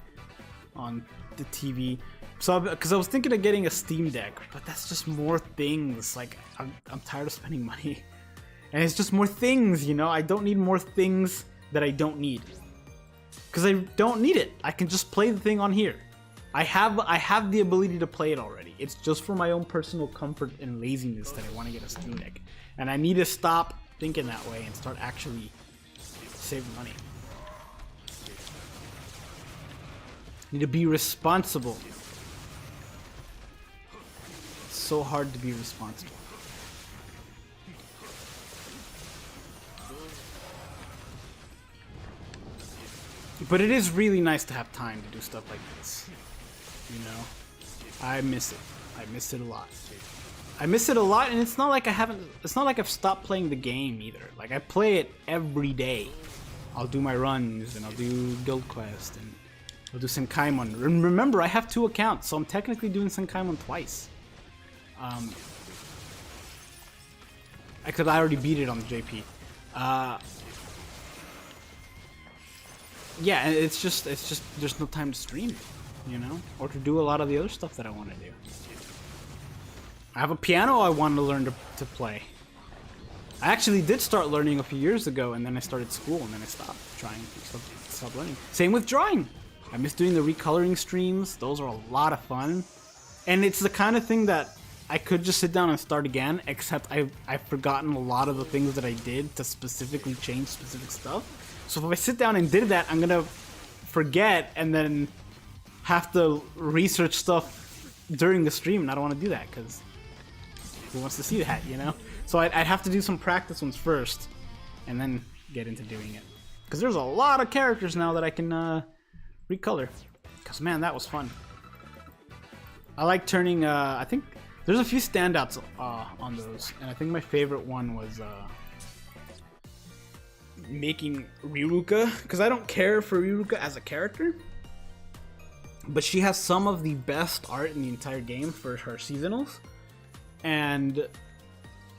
on the TV. So, because I was thinking of getting a Steam Deck, but that's just more things. Like, I'm tired of spending money. And it's just more things, you know? I don't need more things that I don't need. Because I don't need it. I can just play the thing on here. I have the ability to play it already. It's just for my own personal comfort and laziness that I want to get a Steam Deck. And I need to stop thinking that way and start actually saving money. Need to be responsible. It's so hard to be responsible. But it is really nice to have time to do stuff like this. You know? I miss it. I miss it a lot. I miss it a lot, and it's not like I've stopped playing the game either. Like, I play it every day. I'll do my runs, and I'll do Guild Quest, and I'll do Senkaimon. Remember, I have 2 accounts, so I'm technically doing Senkaimon twice. Except I already beat it on the JP. Yeah, it's just there's no time to stream, you know, or to do a lot of the other stuff that I want to do. I have a piano I want to learn to play. I actually did start learning a few years ago, and then I started school, and then I stopped trying, stopped learning. Same with drawing. I miss doing the recoloring streams. Those are a lot of fun, and it's the kind of thing that I could just sit down and start again, except I've forgotten a lot of the things that I did to specifically change specific stuff. So if I sit down and did that, I'm gonna forget and then have to research stuff during the stream, and I don't want to do that because who wants to see that, you know? So I'd have to do some practice ones first, and then get into doing it. Because there's a lot of characters now that I can recolor. Because man, that was fun. I like turning. I think there's a few standouts on those, and I think my favorite one was making Riruka, because I don't care for Riruka as a character, but she has some of the best art in the entire game for her seasonals. And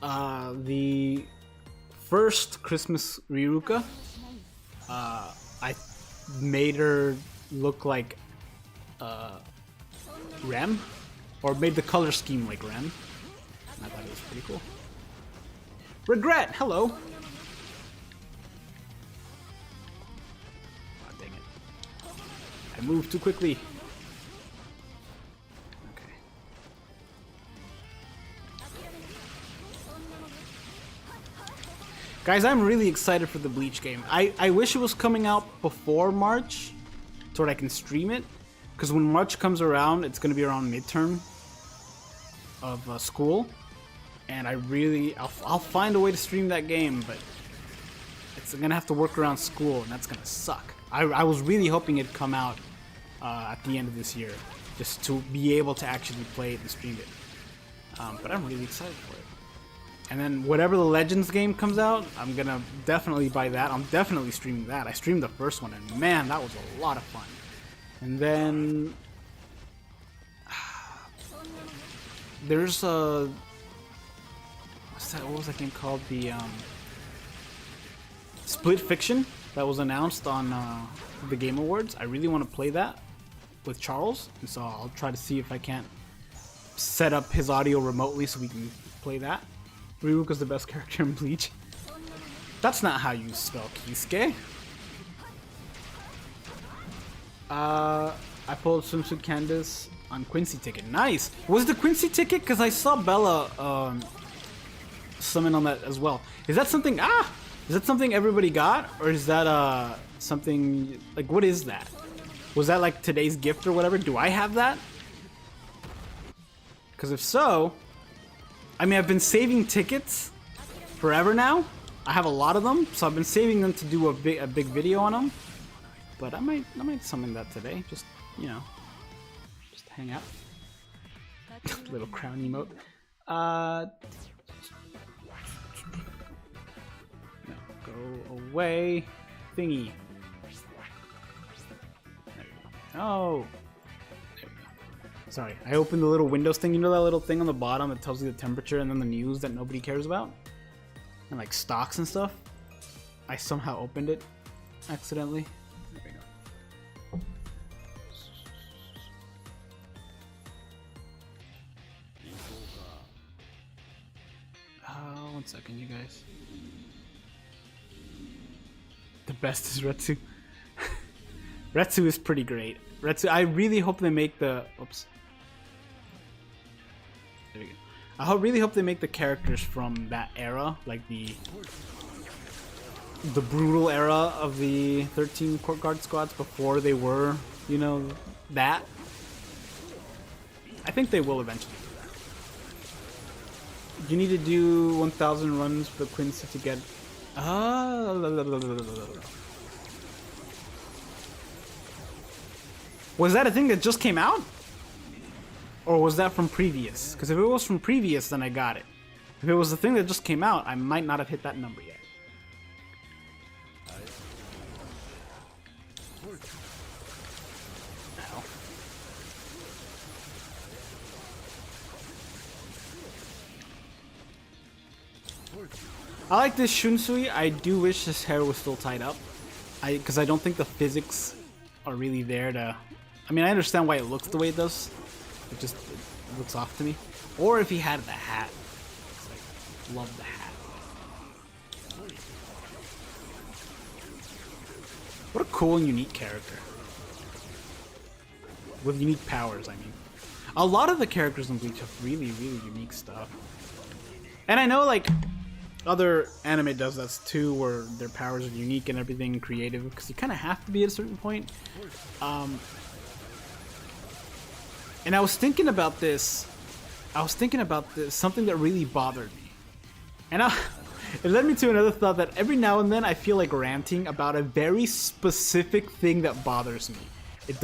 the first Christmas Riruka, I made her look like Rem, or made the color scheme like Rem. I thought it was pretty cool. Regret, hello. Oh, dang it. I moved too quickly. Okay. Guys, I'm really excited for the Bleach game. I wish it was coming out before March so that I can stream it. Because when March comes around, it's going to be around midterm of school. And I'll find a way to stream that game, but it's going to have to work around school, and that's going to suck. I was really hoping it'd come out at the end of this year, just to be able to actually play it and stream it. But I'm really excited for it. And then whatever the Legends game comes out, I'm going to definitely buy that. I'm definitely streaming that. I streamed the first one, and man, that was a lot of fun. And then there's a what was that game called? The Split Fiction that was announced on the Game Awards. I really want to play that with Charles, and so I'll try to see if I can't set up his audio remotely so we can play that. Riruka's the best character in Bleach. That's not how you spell Kisuke. I pulled Swimsuit Candace on Quincy ticket. Nice! Was the Quincy ticket? Because I saw Bella summon on that as well. Is that something... Is that something everybody got? Or is that something... Like, what is that? Was that like today's gift or whatever? Do I have that? Because if so... I mean, I've been saving tickets forever now. I have a lot of them, so I've been saving them to do a big video on them. But I might summon that today. Just, you know, just hang out. Little crown emote. No, go away, thingy. There you go. Oh. There we go. Sorry, I opened the little Windows thing. You know that little thing on the bottom that tells you the temperature and then the news that nobody cares about? And like stocks and stuff? I somehow opened it accidentally. There we go. One second, you guys. The best is Retsu. Retsu is pretty great. Retsu, I really hope they make the... Oops. There we go. I really hope they make the characters from that era, like the brutal era of the 13 Court Guard squads before they were, you know, that. I think they will eventually. You need to do 1,000 runs for Quincy to get... Was that a thing that just came out? Or was that from previous? Because if it was from previous, then I got it. If it was the thing that just came out, I might not have hit that number yet. Ow. I like this Shunsui. I do wish his hair was still tied up. Because I don't think the physics are really there to... I mean, I understand why it looks the way it does. It just looks off to me. Or if he had the hat. It's like, love the hat. What a cool and unique character. With unique powers, I mean. A lot of the characters in Bleach have really, really unique stuff. And I know, like, other anime does that too, where their powers are unique and everything creative, because you kind of have to be at a certain point. And I was thinking about this. Something that really bothered me. And it led me to another thought that every now and then I feel like ranting about a very specific thing that bothers me. It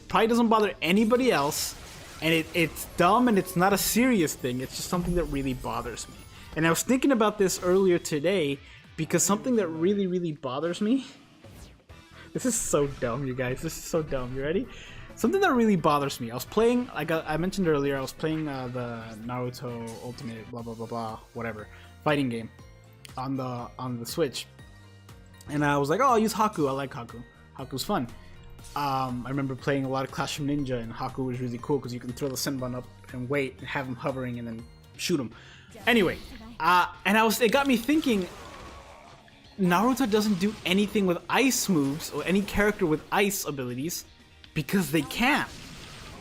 probably doesn't bother anybody else, and it's dumb and it's not a serious thing. It's just something that really bothers me. And I was thinking about this earlier today because something that really, really bothers me. This is so dumb, you guys. This is so dumb. You ready? Something that really bothers me. I was playing, like I mentioned earlier, I was playing the Naruto Ultimate blah blah blah blah whatever fighting game on the Switch, and I was like, oh, I'll use Haku. I like Haku. Haku's fun. I remember playing a lot of Clash of Ninja, and Haku was really cool because you can throw the Senbon up and wait and have him hovering and then shoot him. Anyway, and it got me thinking. Naruto doesn't do anything with ice moves or any character with ice abilities. Because they can't.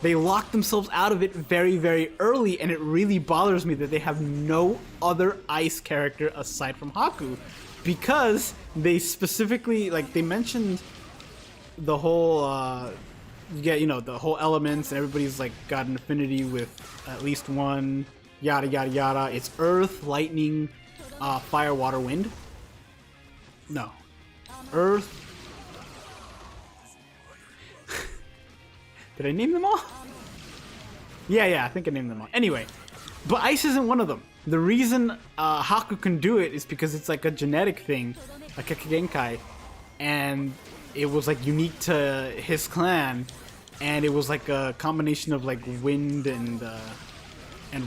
They lock themselves out of it very, very early, and it really bothers me that they have no other ice character aside from Haku. Because they specifically, like, they mentioned the whole, the whole elements, and everybody's, like, got an affinity with at least one, yada, yada, yada. It's earth, lightning, fire, water, wind. No. Earth. Did I name them all? Yeah, I think I named them all. Anyway, but ice isn't one of them. The reason Haku can do it is because it's like a genetic thing, like a Genkai, and it was like unique to his clan, and it was like a combination of like wind and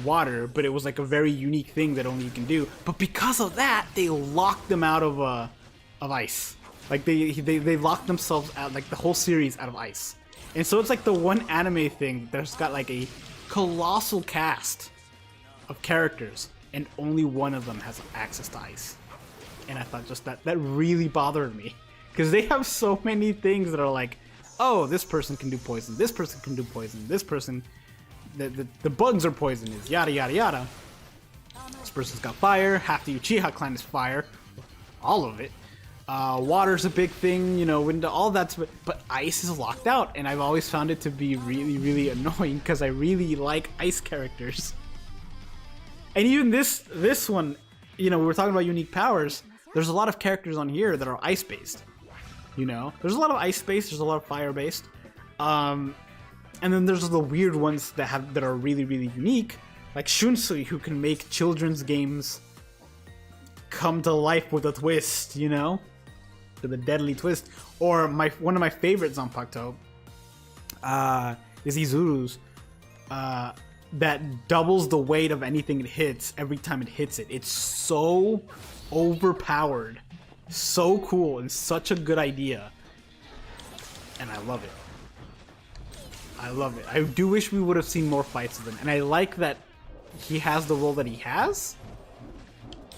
water, but it was like a very unique thing that only you can do. But because of that, they locked them out of ice. Like they locked themselves out, like the whole series out of ice. And so it's like the one anime thing that's got like a colossal cast of characters, and only one of them has access to ice. And I thought just that really bothered me. Because they have so many things that are like, oh, this person can do poison, this person can do poison, this person, the bugs are poisonous, yada yada yada. This person's got fire, half the Uchiha clan is fire, all of it. Water's a big thing, you know, wind, all that's, but ice is locked out, and I've always found it to be really, really annoying because I really like ice characters. And even this one, you know, we were talking about unique powers. There's a lot of characters on here that are ice based. You know, there's a lot of ice based, there's a lot of fire based, and then there's the weird ones that are really, really unique, like Shunsui, who can make children's games come to life with a twist, you know, with a deadly twist. Or one of my favorites on Zanpakuto is Izuru's, that doubles the weight of anything it hits every time it hits it. It's so overpowered, so cool, and such a good idea, and I love it. I love it. I do wish we would have seen more fights of him, and I like that he has the role that he has.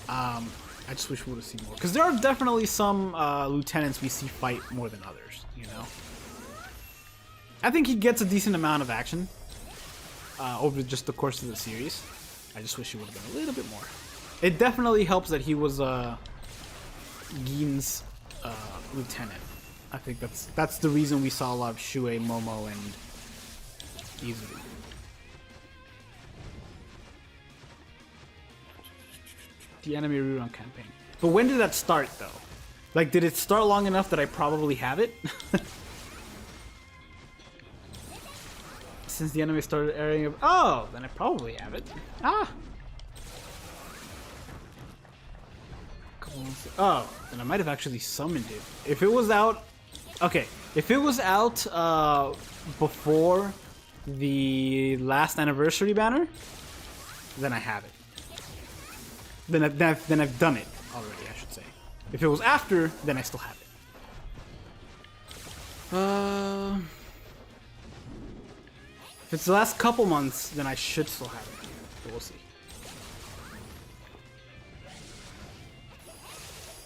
I just wish we would have seen more. Because there are definitely some lieutenants we see fight more than others, you know? I think he gets a decent amount of action over just the course of the series. I just wish he would have been a little bit more. It definitely helps that he was Gin's lieutenant. I think that's the reason we saw a lot of Shuei, Momo, and Izuru. The anime rerun campaign. But when did that start, though? Like, did it start long enough that I probably have it? Since the anime started airing... Oh, then I probably have it. Ah! Oh, then I might have actually summoned it. If it was out... Okay, if it was out before the last anniversary banner, then I have it. Then I've done it already, I should say. If it was after, then I still have it. If it's the last couple months, then I should still have it. But we'll see.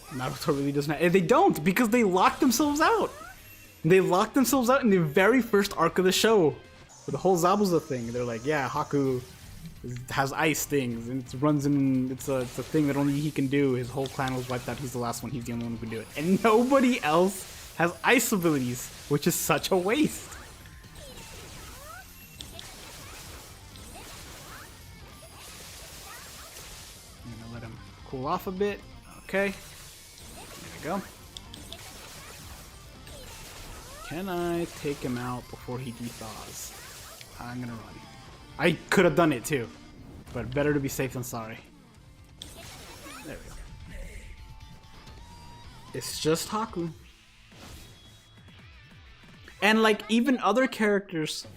Naruto really doesn't have... They don't, because they locked themselves out. They locked themselves out in the very first arc of the show. For the whole Zabuza thing. They're like, yeah, Haku has ice things, and it runs in... It's a thing that only he can do. His whole clan was wiped out. He's the last one. He's the only one who can do it. And nobody else has ice abilities, which is such a waste. I'm gonna let him cool off a bit. Okay. There we go. Can I take him out before he dethaws? I'm gonna run. I could have done it too, but better to be safe than sorry. There we go. It's just Haku. And like even other characters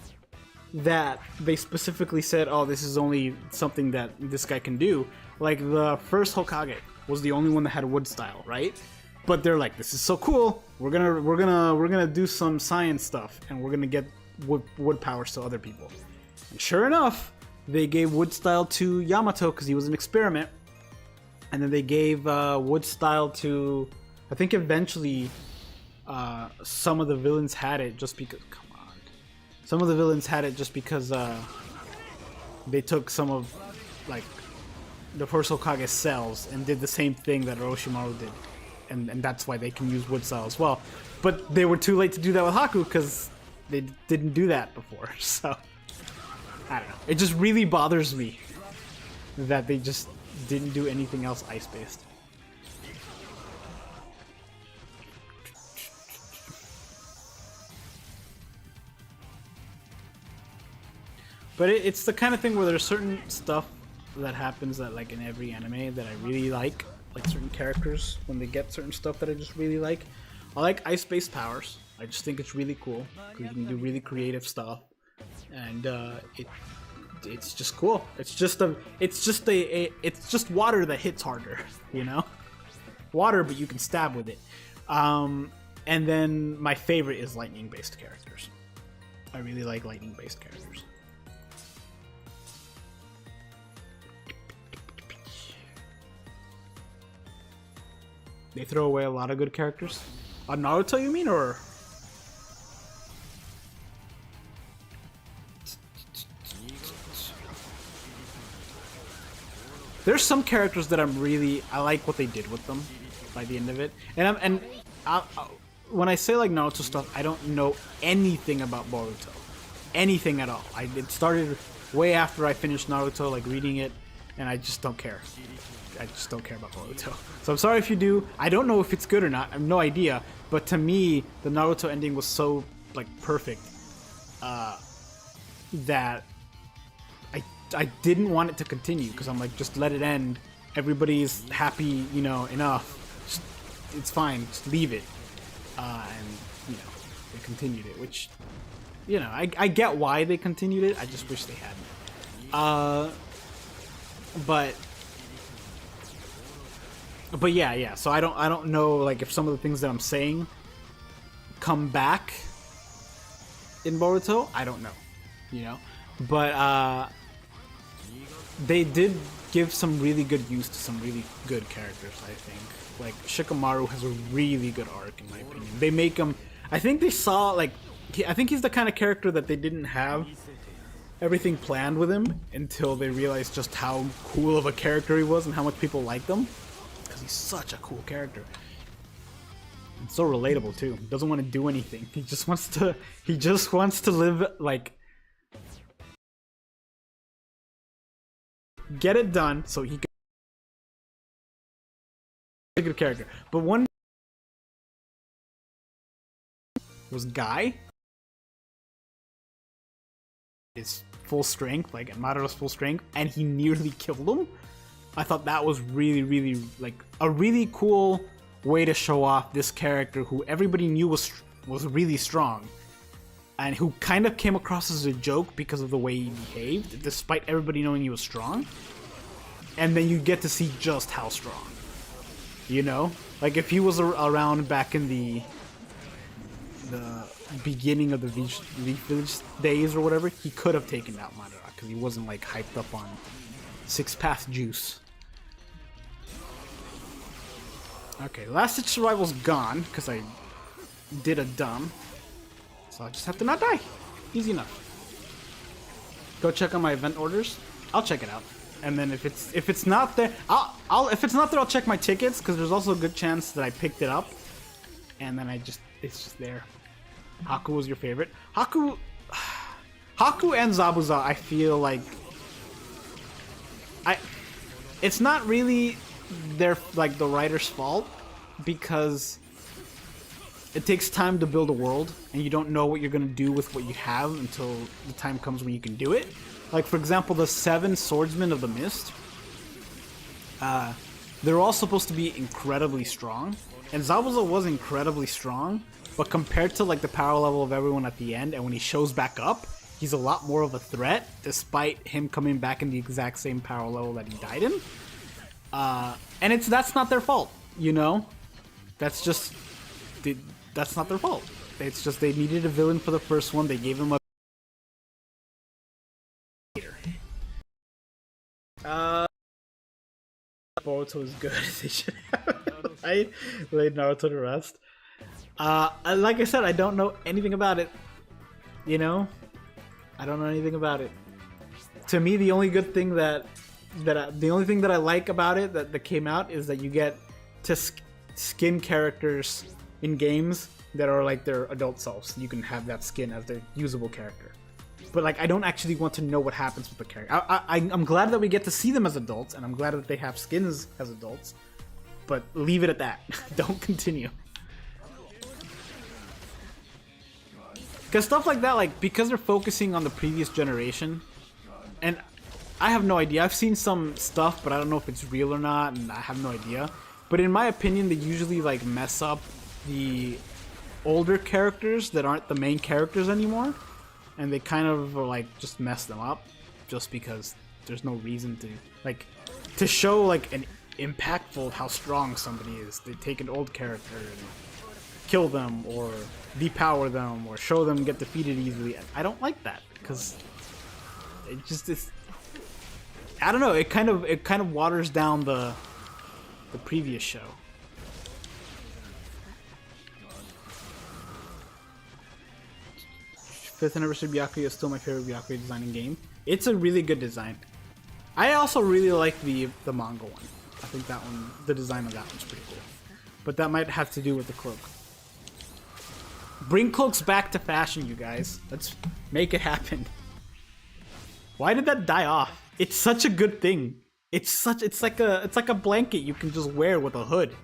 that they specifically said, oh, this is only something that this guy can do. Like the first Hokage was the only one that had wood style, right? But they're like, this is so cool. We're gonna do some science stuff, and we're gonna get wood powers to other people. And sure enough, they gave wood style to Yamato because he was an experiment, and then they gave wood style to, I think eventually, some of the villains had it just because. Come on, some of the villains had it just because they took some of like the first Hokage's cells and did the same thing that Orochimaru did. And that's why they can use wood style as well. But they were too late to do that with Haku because they didn't do that before. So, I don't know. It just really bothers me that they just didn't do anything else ice-based. But it's the kind of thing where there's certain stuff that happens that, like in every anime, that I really like certain characters when they get certain stuff that I just really like. I like ice-based powers. I just think it's really cool because you can do really creative stuff, and it's just cool. It's just water that hits harder, you know? Water, but you can stab with it. And then my favorite is lightning-based characters. I really like lightning-based characters. They throw away a lot of good characters. Naruto, you mean, or? There's some characters that I like what they did with them by the end of it. And when I say like Naruto stuff, I don't know anything about Boruto. Anything at all. It started way after I finished Naruto, like reading it, and I just don't care. I just don't care about Boruto. So I'm sorry if you do. I don't know if it's good or not. I have no idea. But to me, the Naruto ending was so like perfect that I didn't want it to continue because I'm like, just let it end. Everybody's happy, you know, enough. Just, it's fine. Just leave it. And you know, they continued it, which, you know, I get why they continued it. I just wish they hadn't. But yeah. So I don't know like if some of the things that I'm saying come back in Boruto. I don't know, you know. But they did give some really good use to some really good characters, I think. Like, Shikamaru has a really good arc, in my opinion. They make him... I think they saw, like... I think he's the kind of character that they didn't have everything planned with him until they realized just how cool of a character he was and how much people liked him. Because he's such a cool character. And so relatable, too. He doesn't want to do anything. He just wants to... He just wants to live, like... Get it done so he can... A good character. But one... was Guy. His full strength, like Maru's full strength, and he nearly killed him. I thought that was really, like, a really cool way to show off this character who everybody knew was really strong, and who kind of came across as a joke because of the way he behaved, despite everybody knowing he was strong. And then you get to see just how strong. You know? Like, if he was around back in the beginning of the Village days or whatever, he could have taken out Madara because he wasn't like hyped up on six-path juice. Okay, Last Ditch Survival's gone because I did a dumb, so I just have to not die. Easy enough. Go check on my event orders. I'll check it out, and then if it's not there, I'll check my tickets because there's also a good chance that I picked it up, and then it's just there. Haku was your favorite. Haku and Zabuza, I feel like it's not really the writer's fault, because it takes time to build a world and you don't know what you're gonna do with what you have until the time comes when you can do it. Like, for example, the 7 swordsmen of the mist, they're all supposed to be incredibly strong, and Zabuza was incredibly strong. But compared to like the power level of everyone at the end, and when he shows back up, he's a lot more of a threat, despite him coming back in the exact same power level that he died in. And that's not their fault, you know? That's not their fault. It's just they needed a villain for the first one, they gave him a... Boruto is good. They should have laid Naruto to rest. Like I said, I don't know anything about it. You know, I don't know anything about it. To me, the only good thing the only thing that I like about it that came out is that you get to skin characters in games that are like their adult selves. You can have that skin as their usable character. But like, I don't actually want to know what happens with the character. I'm glad that we get to see them as adults, and I'm glad that they have skins as adults. But leave it at that. Don't continue. Because stuff like that, like, because they're focusing on the previous generation, and I have no idea. I've seen some stuff, but I don't know if it's real or not, and I have no idea. But in my opinion, they usually like mess up the older characters that aren't the main characters anymore, and they kind of like just mess them up, just because there's no reason to like to show like an impactful how strong somebody is. They take an old character and kill them or depower them or show them get defeated easily. I don't like that because it just is. I don't know. It kind of waters down the previous show. Fifth anniversary Byakuya is still my favorite Byakuya design in game. It's a really good design. I also really like the manga one. I think that one, the design of that one's pretty cool. But that might have to do with the cloak. Bring cloaks back to fashion, you guys. Let's make it happen. Why did that die off? It's such a good thing. It's like a blanket you can just wear with a hood.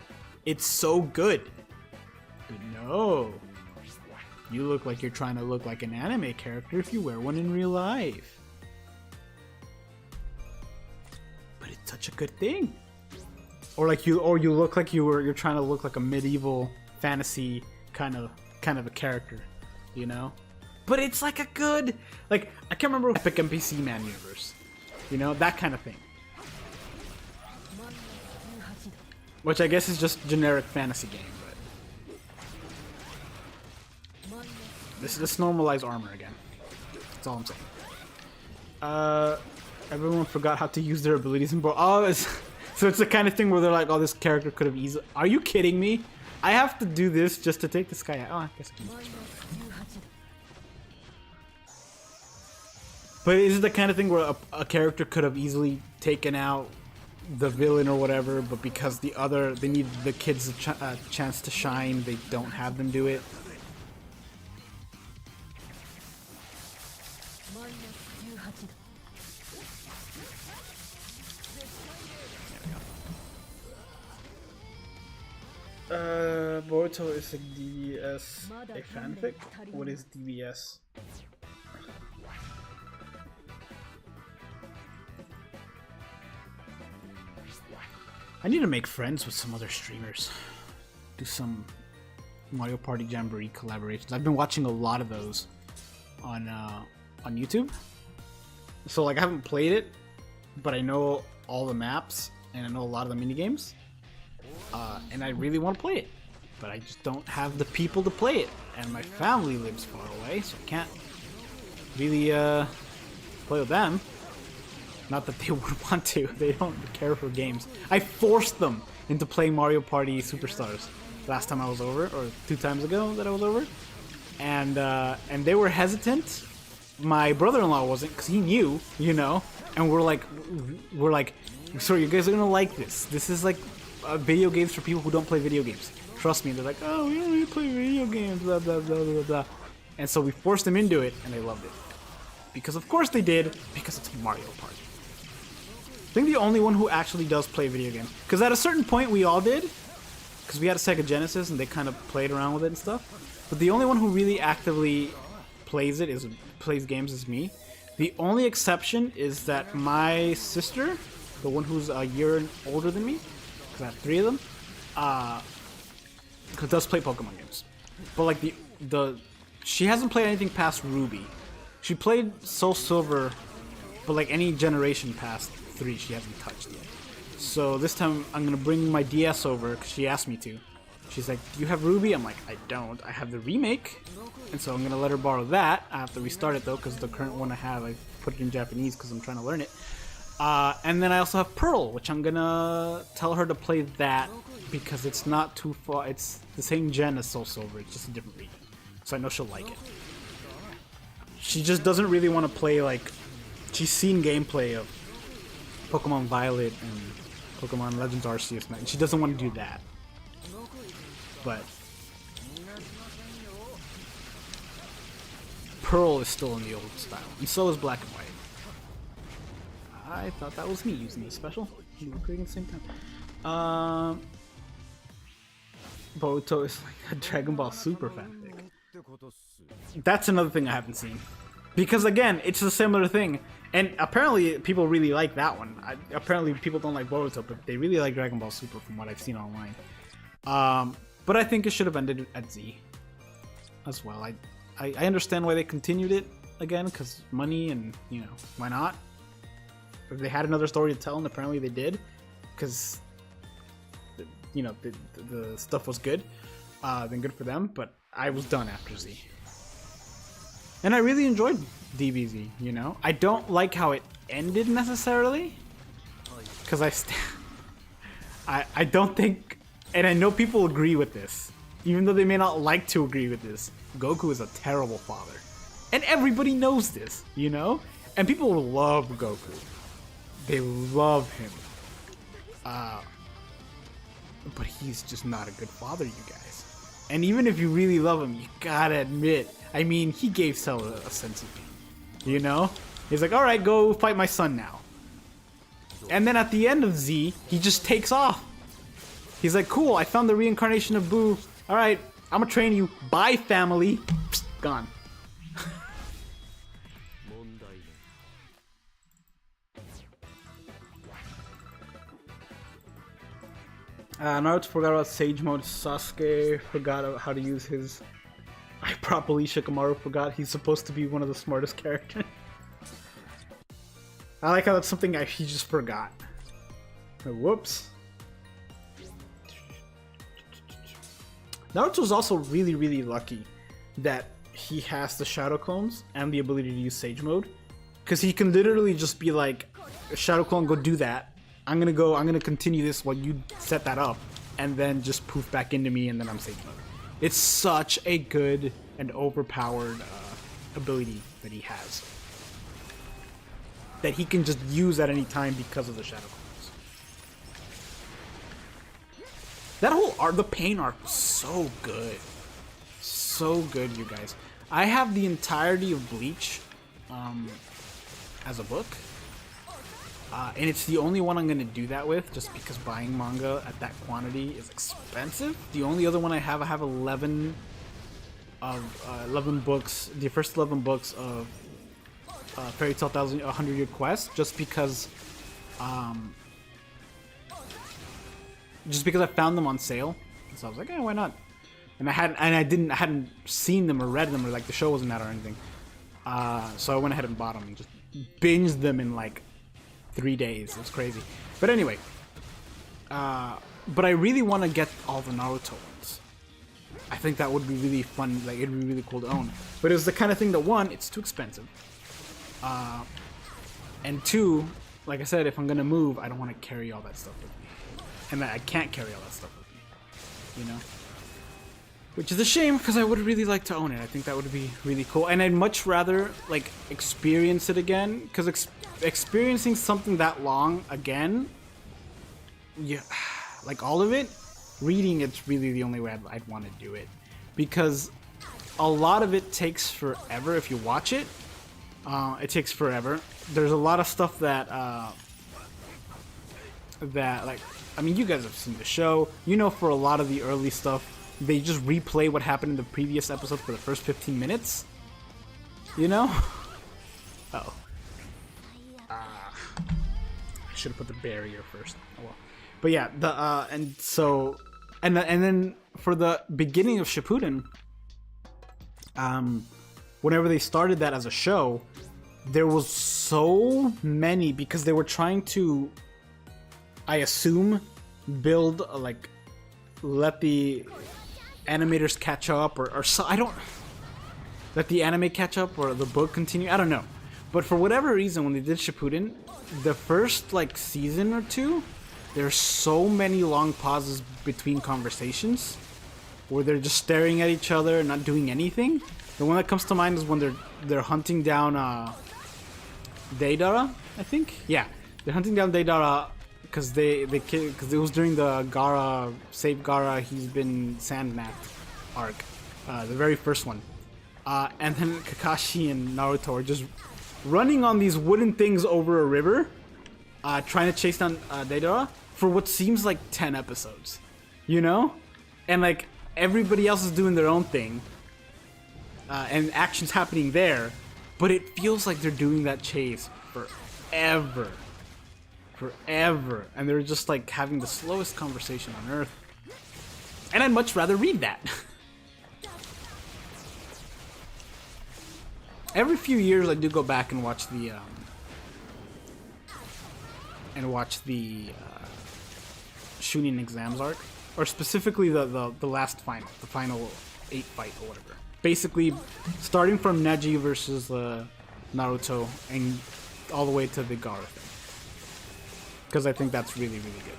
It's so good. But no. You look like you're trying to look like an anime character if you wear one in real life. But it's such a good thing. Or you look like you're trying to look like a medieval fantasy kind of a character, you know? But it's like a good, like, I can't remember Epic NPC Man universe, you know, that kind of thing. Which I guess is just generic fantasy game, but let's normalize armor again. That's all I'm saying. Everyone forgot how to use their abilities in Oh, so it's the kind of thing where they're like, oh, this character could have easily... Are you kidding me? I have to do this just to take this guy out. Oh, I guess I can use this. But is it the kind of thing where a character could have easily taken out the villain or whatever, but because they need the kids a chance to shine, they don't have them do it? Boruto is a DBS a fanfic? What is DBS? I need to make friends with some other streamers. Do some Mario Party Jamboree collaborations. I've been watching a lot of those on YouTube. So like I haven't played it, but I know all the maps and I know a lot of the mini games. And I really want to play it, but I just don't have the people to play it, and my family lives far away, so I can't really play with them. Not that they would want to; they don't care for games. I forced them into playing Mario Party Superstars last time I was over, or 2 times ago that I was over, and they were hesitant. My brother-in-law wasn't, because he knew, you know, and we're like, so you guys are gonna like this. This is like video games for people who don't play video games. Trust me. They're like, oh, we don't really play video games, blah, blah, blah, blah, blah. And so we forced them into it, and they loved it. Because of course they did, because it's Mario Party. I think the only one who actually does play video games. Because at a certain point we all did, because we had a Sega Genesis, and they kind of played around with it and stuff. But the only one who really actively plays games is me. The only exception is that my sister, the one who's a year older than me, I have 3 of them, does play Pokemon games. But like she hasn't played anything past Ruby. She played Soul Silver, but like any generation past 3 she hasn't touched yet. So this time I'm gonna bring my DS over because she asked me to. She's like, do you have Ruby? I'm like, I don't. I have the remake, and so I'm gonna let her borrow that. I have to restart it though because the current one I have, I put it in Japanese because I'm trying to learn it. And then I also have Pearl, which I'm gonna tell her to play that because it's not too far. It's the same gen as Soul Silver, it's just a different region. So I know she'll like it. She just doesn't really want to play like... She's seen gameplay of Pokemon Violet and Pokemon Legends Arceus, and she doesn't want to do that. But Pearl is still in the old style, and so is Black and White. I thought that was me using the special. We were creating at the same time. Boruto is like a Dragon Ball Super fanfic. That's another thing I haven't seen. Because again, it's a similar thing. And apparently people really like that one. Apparently people don't like Boruto, but they really like Dragon Ball Super from what I've seen online. But I think it should have ended at Z as well. I understand why they continued it again, because money and, you know, why not? If they had another story to tell, and apparently they did, because, you know, the stuff was good, then good for them, but I was done after Z. And I really enjoyed DBZ, you know? I don't like how it ended necessarily, because I don't think, and I know people agree with this, even though they may not like to agree with this, Goku is a terrible father. And everybody knows this, you know? And people love Goku. They love him. But he's just not a good father, you guys. And even if you really love him, you gotta admit, I mean, he gave Cell a sense of pain. You know? He's like, alright, go fight my son now. And then at the end of Z, he just takes off. He's like, cool, I found the reincarnation of Boo. Alright, I'm gonna train you. Bye, family. Psst, gone. Naruto forgot about Sage Mode. Sasuke forgot how to use his... I probably Shikamaru forgot he's supposed to be one of the smartest characters. I like how that's something he just forgot. Whoops. Naruto's also really, really lucky that he has the Shadow Clones and the ability to use Sage Mode. Because he can literally just be like, Shadow Clone, go do that. I'm gonna continue this while you set that up, and then just poof back into me, and then I'm safe mode. It's such a good and overpowered ability that he has, that he can just use at any time because of the Shadow Clones. That whole arc, the pain arc, was so good. So good, you guys. I have the entirety of Bleach as a book. And it's the only one I'm going to do that with, just because buying manga at that quantity is expensive. The only other one I have 11 books, the first 11 books of Fairy Tail 100 Year Quest, just because I found them on sale. So I was like, why not? And I hadn't seen them or read them, or like the show wasn't out or anything. So I went ahead and bought them and just binged them in like 3 days. It was crazy. But anyway, but I really want to get all the Naruto ones. I think that would be really fun. Like, it'd be really cool to own. But it was the kind of thing that, one, it's too expensive. And two, like I said, if I'm gonna move, I don't want to carry all that stuff with me. And I can't carry all that stuff with me. You know? Which is a shame, because I would really like to own it. I think that would be really cool. And I'd much rather, like, experience it again. Because experiencing something that long again, yeah, like all of it, reading it's really the only way I'd want to do it. Because a lot of it takes forever if you watch it. It takes forever. There's a lot of stuff that, like, I mean, you guys have seen the show. You know, for a lot of the early stuff, they just replay what happened in the previous episode for the first 15 minutes. You know? Uh-oh. I should have put the barrier first. Oh well. But yeah, and then for the beginning of Shippuden, whenever they started that as a show, there was so many, because they were trying to, I assume, build like, let the animators catch up, or so, I don't, let the anime catch up, or the book continue, I don't know. But for whatever reason, when they did Shippuden, the first like season or two, there's so many long pauses between conversations where they're just staring at each other and not doing anything. The one that comes to mind is when they're hunting down Deidara, I think. Yeah, they're hunting down Deidara because it was during the Gaara, Save Gaara, he's been sandnapped arc, the very first one. And then Kakashi and Naruto are just running on these wooden things over a river, trying to chase down Deidara for what seems like 10 episodes, you know? And like everybody else is doing their own thing, and action's happening there, but it feels like they're doing that chase forever. And they're just like having the slowest conversation on earth. And I'd much rather read that. Every few years I do go back and watch the Chunin exams arc, or specifically the last final, the final 8 fight or whatever. Basically, starting from Neji versus Naruto and all the way to the Gaara thing, because I think that's really, really good.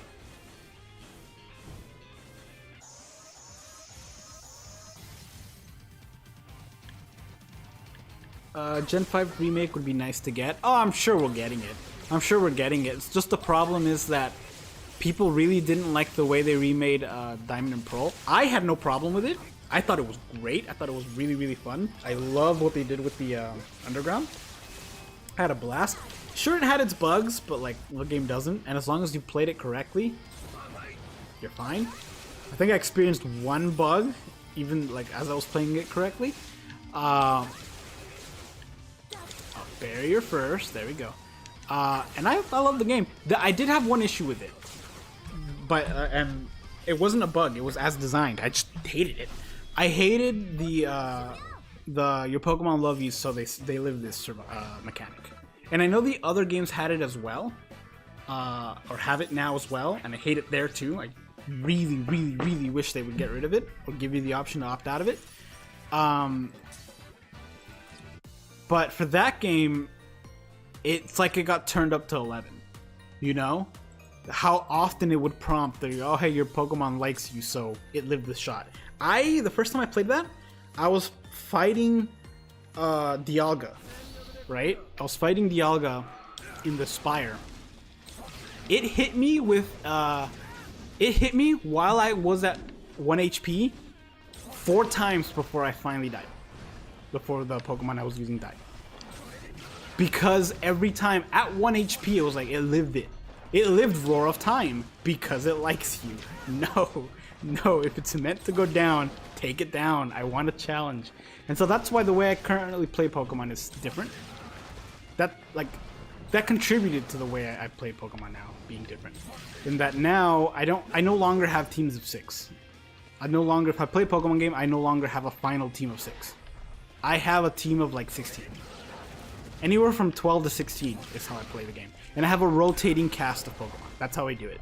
Gen 5 remake would be nice to get. Oh, I'm sure we're getting it. It's just the problem is that people really didn't like the way they remade Diamond and Pearl. I had no problem with it. I thought it was great. I thought it was really, really fun. I love what they did with the Underground. I had a blast. Sure, it had its bugs, but like, what game doesn't? And as long as you played it correctly, you're fine. I think I experienced one bug, even like as I was playing it correctly. Barrier first. There we go. And I love the game. I did have one issue with it, but and it wasn't a bug. It was as designed. I just hated it. I hated the your Pokemon love you, so they live this mechanic. And I know the other games had it as well, or have it now as well, and I hate it there too. I really, really, really wish they would get rid of it, or give you the option to opt out of it. But for that game, it's like it got turned up to 11. You know? How often it would prompt the, oh hey, your Pokemon likes you, so it lived the shot. The first time I played that, I was fighting Dialga, right? I was fighting Dialga in the Spire. It hit me with it hit me while I was at 1 HP 4 times before I finally died. Before the Pokemon I was using died. Because every time at 1 HP it was like it lived it. It lived Roar of Time because it likes you. No, if it's meant to go down, take it down. I want a challenge. And so that's why the way I currently play Pokemon is different. That contributed to the way I play Pokemon now being different. In that now I no longer have teams of 6. If I play a Pokemon game, I no longer have a final team of 6. I have a team of like 16. Anywhere from 12 to 16 is how I play the game. And I have a rotating cast of Pokemon. That's how I do it.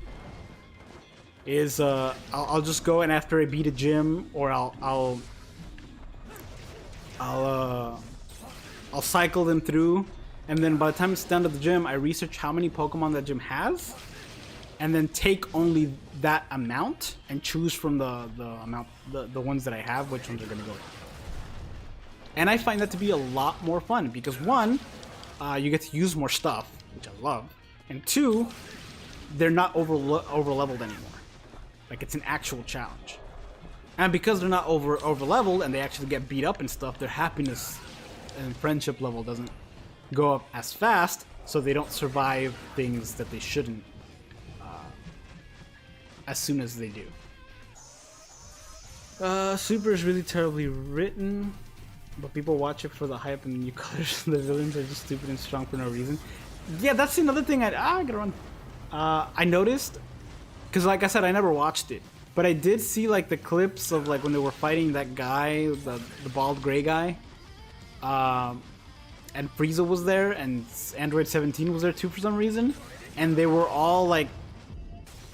I'll just go, and after I beat a gym, or I'll cycle them through, and then by the time it's done to the gym, I research how many Pokemon that gym has, and then take only that amount and choose from the ones that I have which ones are gonna go. And I find that to be a lot more fun because 1, you get to use more stuff, which I love, and 2, they're not over leveled anymore. Like, it's an actual challenge. And because they're not over leveled and they actually get beat up and stuff, their happiness and friendship level doesn't go up as fast, so they don't survive things that they shouldn't as soon as they do. Super is really terribly written, but people watch it for the hype and the new colors. The villains are just stupid and strong for no reason. Yeah, that's another thing I gotta run. I noticed, because like I said, I never watched it, but I did see like the clips of like when they were fighting that guy, the bald gray guy, and Frieza was there, and Android 17 was there too for some reason, and they were all like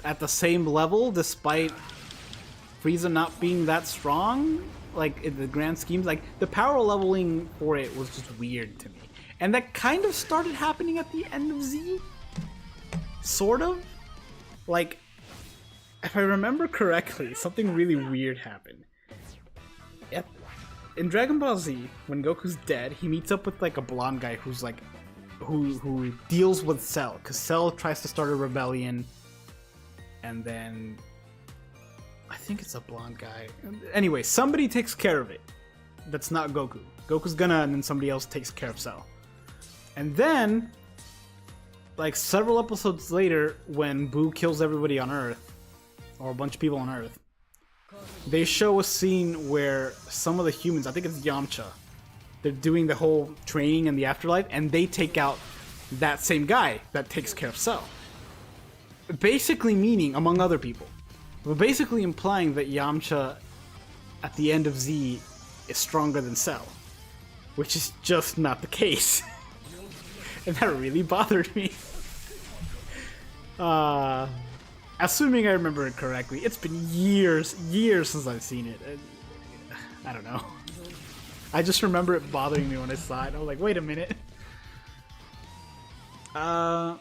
at the same level despite Frieza not being that strong. Like in the grand schemes, like the power leveling for it was just weird to me, and that kind of started happening at the end of Z. Sort of, like, if I remember correctly, something really weird happened. In Dragon Ball Z, when Goku's dead, he meets up with like a blonde guy who's like, who deals with Cell, because Cell tries to start a rebellion, and then I think it's a blonde guy. Anyway, somebody takes care of it. That's not Goku. Goku's gonna, and then somebody else takes care of Cell. And then, like several episodes later, when Boo kills everybody on Earth, or a bunch of people on Earth, they show a scene where some of the humans, I think it's Yamcha, they're doing the whole training in the afterlife, and they take out that same guy that takes care of Cell. Basically meaning, among other people, but basically implying that Yamcha at the end of Z is stronger than Cell, which is just not the case. And that really bothered me. Assuming I remember it correctly, it's been years since I've seen it. I don't know. I just remember it bothering me when I saw it. I was like, wait a minute. I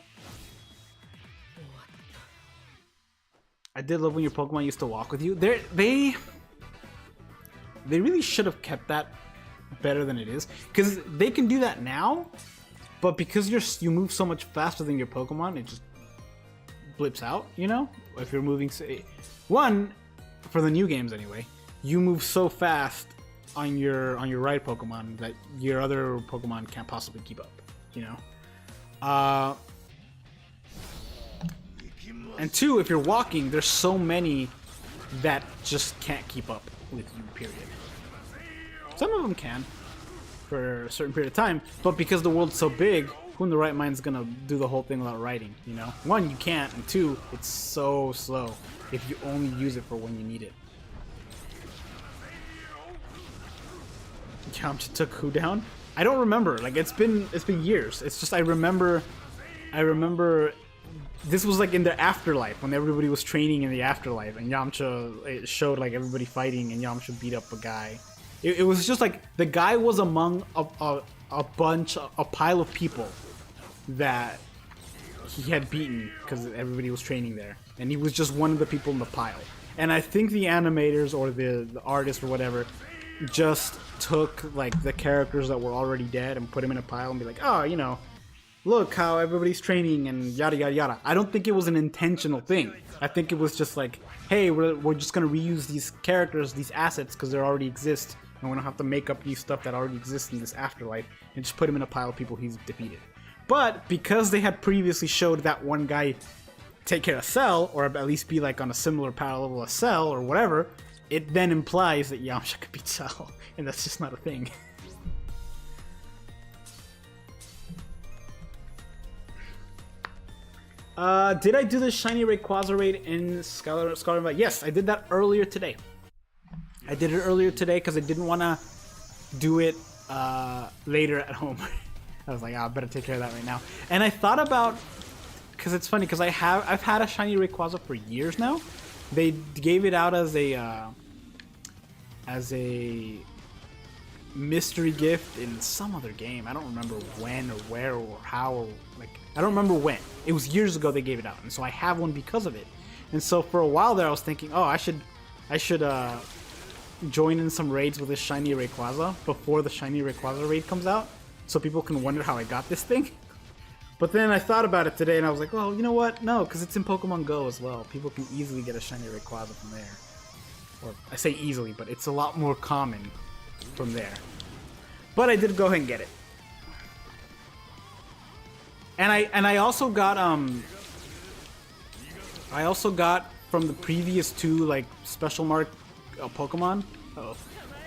did love when your Pokemon used to walk with you. They really should have kept that better than it is, because they can do that now, but because you move so much faster than your Pokemon, it just blips out, you know? If you're moving, one, for the new games anyway, you move so fast on your right Pokemon that your other Pokemon can't possibly keep up, you know? And two, if you're walking, there's so many that just can't keep up with you, period. Some of them can, for a certain period of time, but because the world's so big, who in the right mind is gonna do the whole thing without riding, you know? One, you can't, and two, it's so slow if you only use it for when you need it. Yamcha took who down? I don't remember. Like, it's been years. It's just I remember this was like in the afterlife when everybody was training in the afterlife, and Yamcha, it showed like everybody fighting, and Yamcha beat up a guy. It was just like the guy was among a pile of people that he had beaten because everybody was training there, and he was just one of the people in the pile. And I think the animators or the artists or whatever just took like the characters that were already dead and put them in a pile and be like, oh, you know, look how everybody's training and yada yada yada. I don't think it was an intentional thing. I think it was just like, hey, we're just gonna reuse these characters, these assets, because they already exist, and we don't have to make up new stuff that already exists in this afterlife and just put him in a pile of people he's defeated. But because they had previously showed that one guy take care of Cell, or at least be like on a similar power level as Cell or whatever, it then implies that Yamcha could beat Cell, and that's just not a thing. Did I do the Shiny Rayquaza raid in Scarlet and Violet? Yes, I did that earlier today. I did it earlier today because I didn't want to do it later at home. I was like, oh, I better take care of that right now. And I thought about, because it's funny, because I've had a Shiny Rayquaza for years now. They gave it out as a mystery gift in some other game. I don't remember when or where or how, or like, I don't remember when. It was years ago they gave it out, and so I have one because of it. And so for a while there I was thinking, oh, I should join in some raids with this Shiny Rayquaza before the Shiny Rayquaza raid comes out, so people can wonder how I got this thing. But then I thought about it today and I was like, well, you know what? No, because it's in Pokemon Go as well. People can easily get a Shiny Rayquaza from there. Or I say easily, but it's a lot more common from there. But I did go ahead and get it. And I also got from the previous two like special mark Pokemon,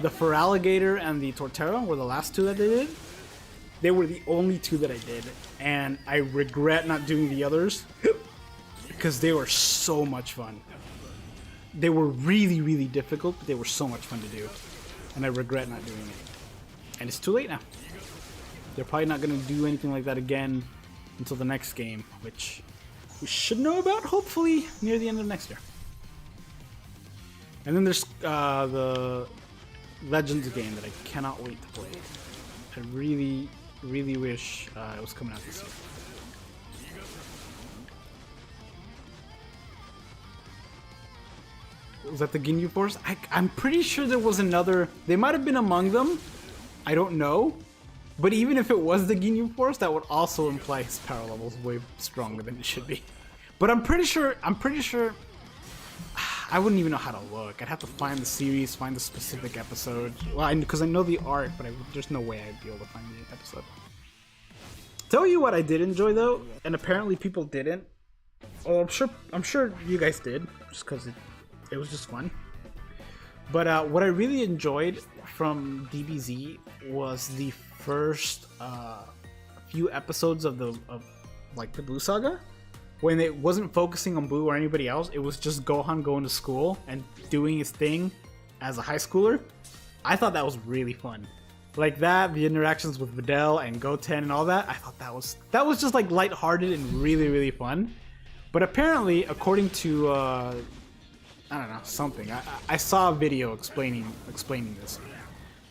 the Feraligatr and the Torterra were the last two that they did. They were the only two that I did, and I regret not doing the others because they were so much fun. They were really, really difficult, but they were so much fun to do, and I regret not doing it. And it's too late now. They're probably not going to do anything like that again until the next game, which we should know about, hopefully, near the end of next year. And then there's the Legends game that I cannot wait to play. I really, really wish it was coming out this year. Was that the Ginyu Force? I'm pretty sure there was another. They might have been among them. I don't know. But even if it was the Ginyu Force, that would also imply his power level is way stronger than it should be. But I'm pretty sure. I wouldn't even know how to look. I'd have to find the series, find the specific episode. Well, because I know the art, but there's no way I'd be able to find the episode. Tell you what I did enjoy though, and apparently people didn't. Oh, I'm sure you guys did, just because it was just fun. But what I really enjoyed from DBZ was the first few episodes of the Blue Saga. When it wasn't focusing on Boo or anybody else, it was just Gohan going to school and doing his thing as a high schooler. I thought that was really fun. Like that, the interactions with Videl and Goten and all that, I thought that was just like lighthearted and really, really fun. But apparently, according to I don't know, something, I saw a video explaining this.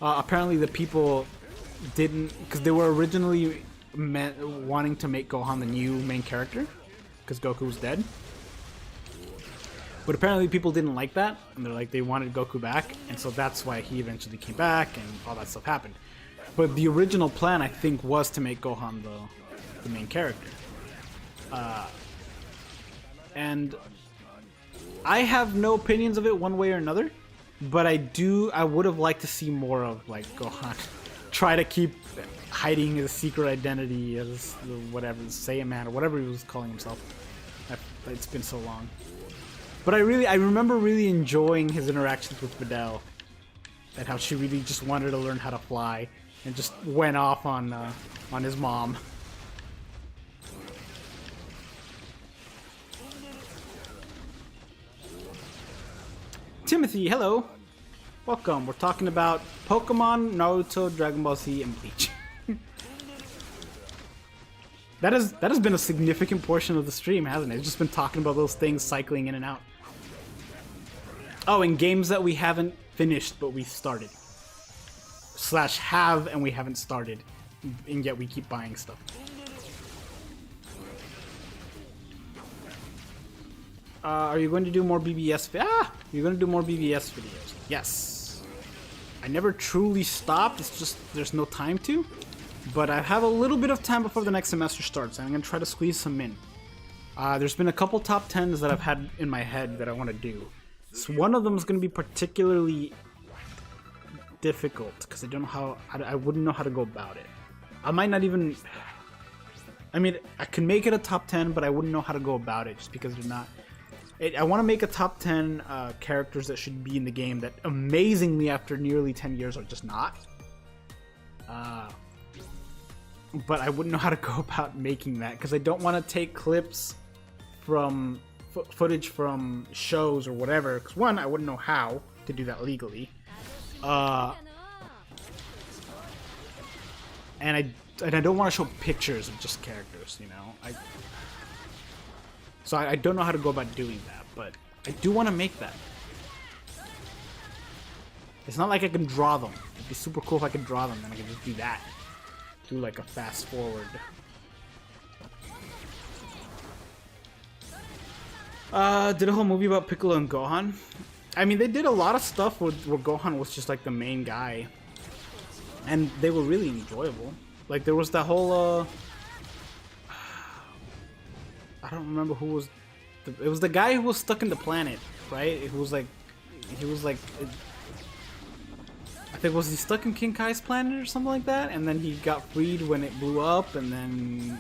Apparently the people didn't, because they were originally wanting to make Gohan the new main character, because Goku was dead. But apparently people didn't like that, and they wanted Goku back, and so that's why he eventually came back, and all that stuff happened. But the original plan, I think, was to make Gohan the main character. And I have no opinions of it one way or another, but I would have liked to see more of like Gohan try to keep hiding his secret identity as whatever, Saiyaman or whatever he was calling himself. It's been so long. But I remember really enjoying his interactions with Videl, and how she really just wanted to learn how to fly and just went off on his mom. Timothy, hello. Welcome. We're talking about Pokemon, Naruto, Dragon Ball Z, and Bleach. That has been a significant portion of the stream, hasn't it? It's just been talking about those things cycling in and out. Oh, and games that we haven't finished, but we started. / have, and we haven't started. And yet we keep buying stuff. Are you going to do more BBS? You're going to do more BBS videos. Yes. I never truly stopped. It's just there's no time to. But I have a little bit of time before the next semester starts. And I'm going to try to squeeze some in. There's been a couple top 10s that I've had in my head that I want to do. So one of them is going to be particularly difficult because I don't know how. I wouldn't know how to go about it. I might not even. I mean, I can make it a top 10, but I wouldn't know how to go about it just because they're not. I want to make a top 10 characters that should be in the game that amazingly after nearly 10 years are just not. But I wouldn't know how to go about making that because I don't want to take clips from footage from shows or whatever. Because one, I wouldn't know how to do that legally. And I don't want to show pictures of just characters, you know. So I don't know how to go about doing that, but I do want to make that. It's not like I can draw them. It'd be super cool if I could draw them, then I could just do that. Do like a fast forward. Did a whole movie about Piccolo and Gohan. I mean, they did a lot of stuff where Gohan was just like the main guy. And they were really enjoyable. Like there was that whole I don't remember who was it was the guy who was stuck in the planet, right? He was like I think, was he stuck in King Kai's planet or something like that? And then he got freed when it blew up, and then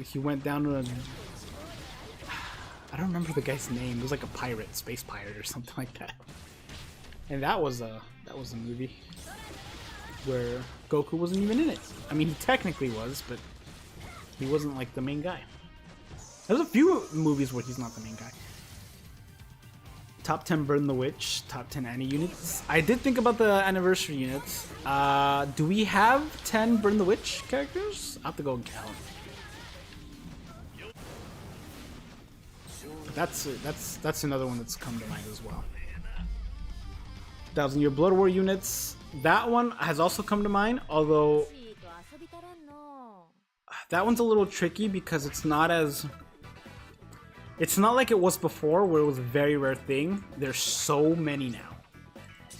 he went down to a, I don't remember the guy's name. It was like a pirate, space pirate or something like that. And that was a movie where Goku wasn't even in it. I mean, he technically was, but he wasn't like the main guy. There's a few movies where he's not the main guy. Top 10 Burn the Witch, top 10 Annie units. I did think about the anniversary units. Do we have 10 Burn the Witch characters? I'll have to go and count. That's another one that's come to mind as well. 1,000 Year Blood War units. That one has also come to mind, although that one's a little tricky because it's not like it was before where it was a very rare thing. There's so many now.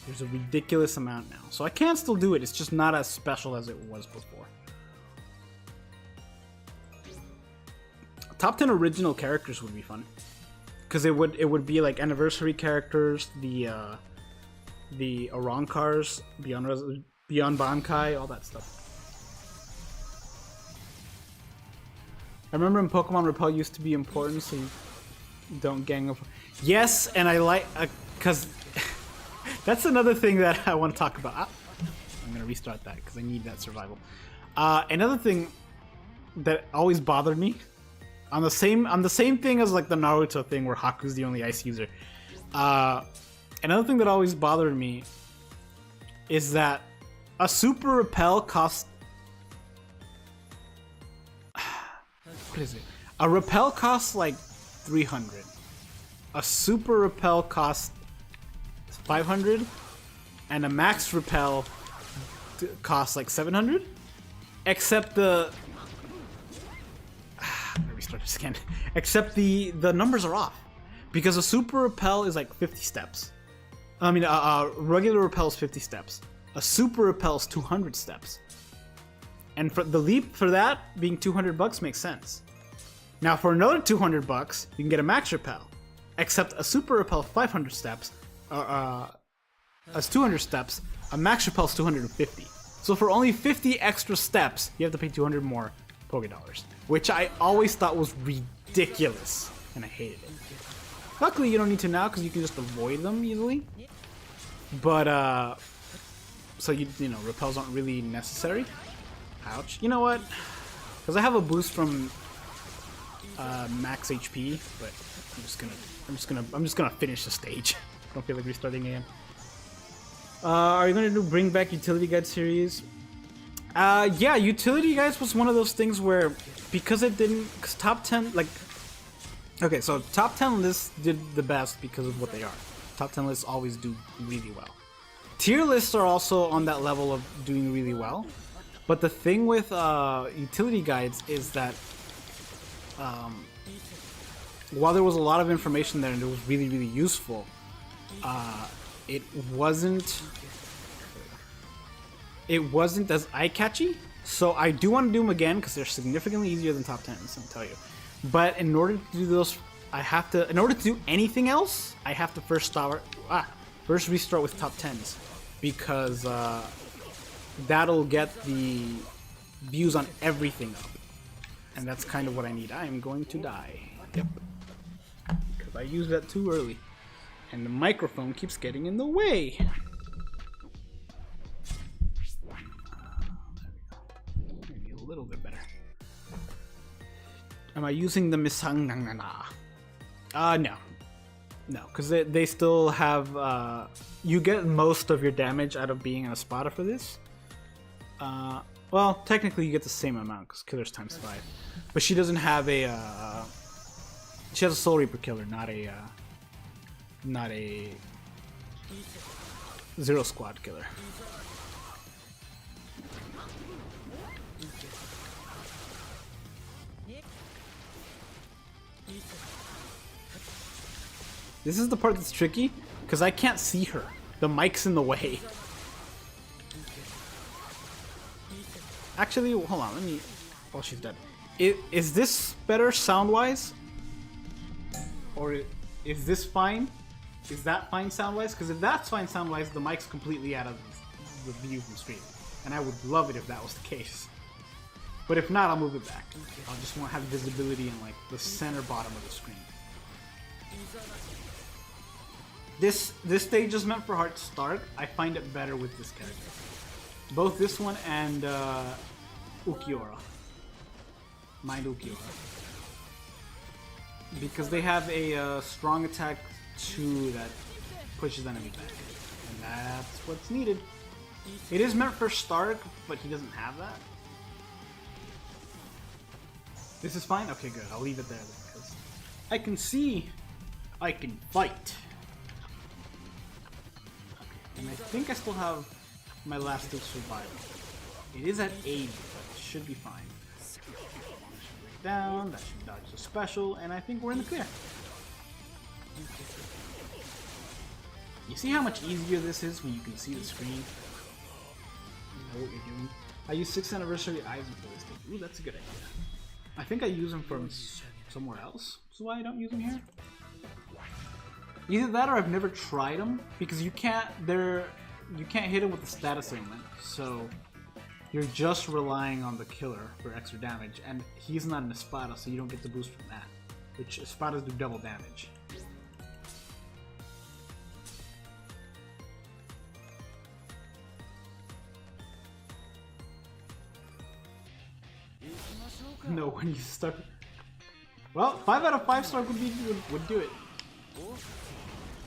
There's a ridiculous amount now. So I can still do it. It's just not as special as it was before. Top 10 original characters would be fun. Because it would be like anniversary characters, the Arankars, Beyond Bankai, all that stuff. I remember in Pokemon Repel used to be important, so you don't gang up. Yes, and I like, because that's another thing that I want to talk about. I'm going to restart that because I need that survival. Another thing that always bothered me, on the same thing as like the Naruto thing where Haku's the only ice user. Another thing that always bothered me is that a Super Repel costs... What is it? A Repel costs like 300. A Super Repel costs 500. And a Max Repel costs like 700. Except the... Let me restart this again. Except the numbers are off. Because a Super Repel is like 50 steps. I mean, a regular Repel is 50 steps. A Super Repel is 200 steps. And for the leap for that being $200 makes sense. Now for another $200, you can get a Max Repel. Except a Super Repel 500 steps, as 200 steps, a Max Repel is 250. So for only 50 extra steps, you have to pay 200 more Poké Dollars. Which I always thought was ridiculous. And I hated it. Luckily you don't need to now because you can just avoid them easily. But, so you know, repels aren't really necessary. Ouch. You know what? Because I have a boost from max HP, but I'm just gonna finish the stage. I don't feel like restarting again. Are you gonna do bring back utility guide series? Yeah, utility guides was one of those things where because it didn't, because top 10 like. Okay, so top 10 lists did the best because of what they are. Top 10 lists always do really well. Tier lists are also on that level of doing really well. But the thing with utility guides is that while there was a lot of information there and it was really, really useful, it wasn't as eye-catchy. So I do want to do them again because they're significantly easier than top 10s, I'll tell you. But in order to do those, in order to do anything else, I have to first restart with top 10s, because that'll get the views on everything up. And that's kind of what I need. I am going to die. Yep. Because I used that too early. And the microphone keeps getting in the way. Maybe a little bit better. Am I using the Misangangana? No. No, because they still have... you get most of your damage out of being an Espada for this. Well, technically you get the same amount, because Killer's times 5. But she doesn't have a... she has a Soul Reaper Killer, not a Zero Squad Killer. This is the part that's tricky, because I can't see her. The mic's in the way. Actually, hold on, let me... Oh, she's dead. Is this better sound-wise? Or is this fine? Is that fine sound-wise? Because if that's fine sound-wise, the mic's completely out of the view from stream. And I would love it if that was the case. But if not, I'll move it back. I'll just want to have visibility in like the center bottom of the screen. This stage is meant for Heart Start. I find it better with this character. Both this one and Ukiora. Mind Ukiora. Because they have a strong attack 2 that pushes enemies back. And that's what's needed. It is meant for Stark, but he doesn't have that. This is fine? Okay, good. I'll leave it there then, because I can see I can fight. Okay, and I think I still have my last of survival. It is at 80, but it should be fine. Down, that should dodge the special, and I think we're in the clear. You see how much easier this is when you can see the screen? You know what you're doing. I use 6th anniversary Eisen for this thing. Ooh, that's a good idea. I think I use them from somewhere else. That's why I don't use them here. Either that or I've never tried them, because you can't hit them with the status ailment, so you're just relying on the killer for extra damage, and he's not an Espada, so you don't get the boost from that, which Espadas do double damage. No, when you start... Well, 5 out of 5 star would do it.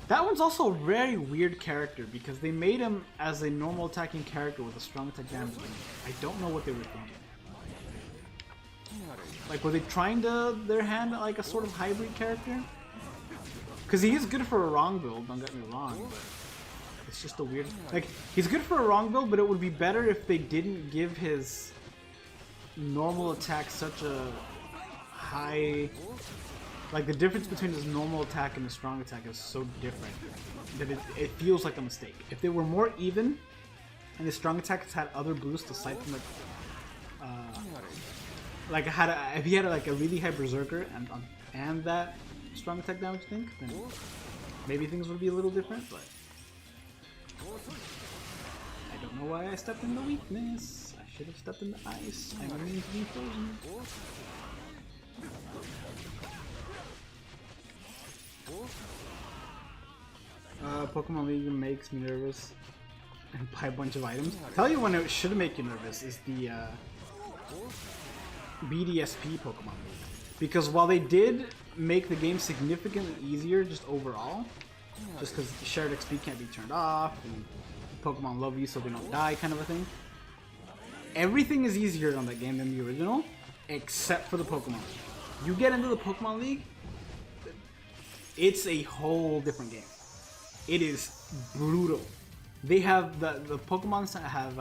That one's also a very weird character because they made him as a normal attacking character with a strong attack damage. I don't know what they were thinking. Like, were they trying to their hand at like a sort of hybrid character? Because he is good for a wrong build, don't get me wrong, but it's just a weird... Like, he's good for a wrong build, but it would be better if they didn't give his normal attack such a high... Like, the difference between his normal attack and his strong attack is so different that it feels like a mistake. If they were more even, and his strong attacks had other boosts aside from it, like if he had like a really high berserker and that strong attack damage thing, then maybe things would be a little different. But I don't know why I stepped in the weakness. I should have stepped in the ice. I mean to be frozen. Pokemon League makes me nervous and buy a bunch of items. Tell you when it should make you nervous is the BDSP Pokemon League. Because while they did make the game significantly easier just overall, just because shared XP can't be turned off and Pokemon love you so they don't die kind of a thing, everything is easier on that game than the original except for the Pokemon League. You get into the Pokemon League, it's a whole different game. It is brutal. They have the Pokemons that have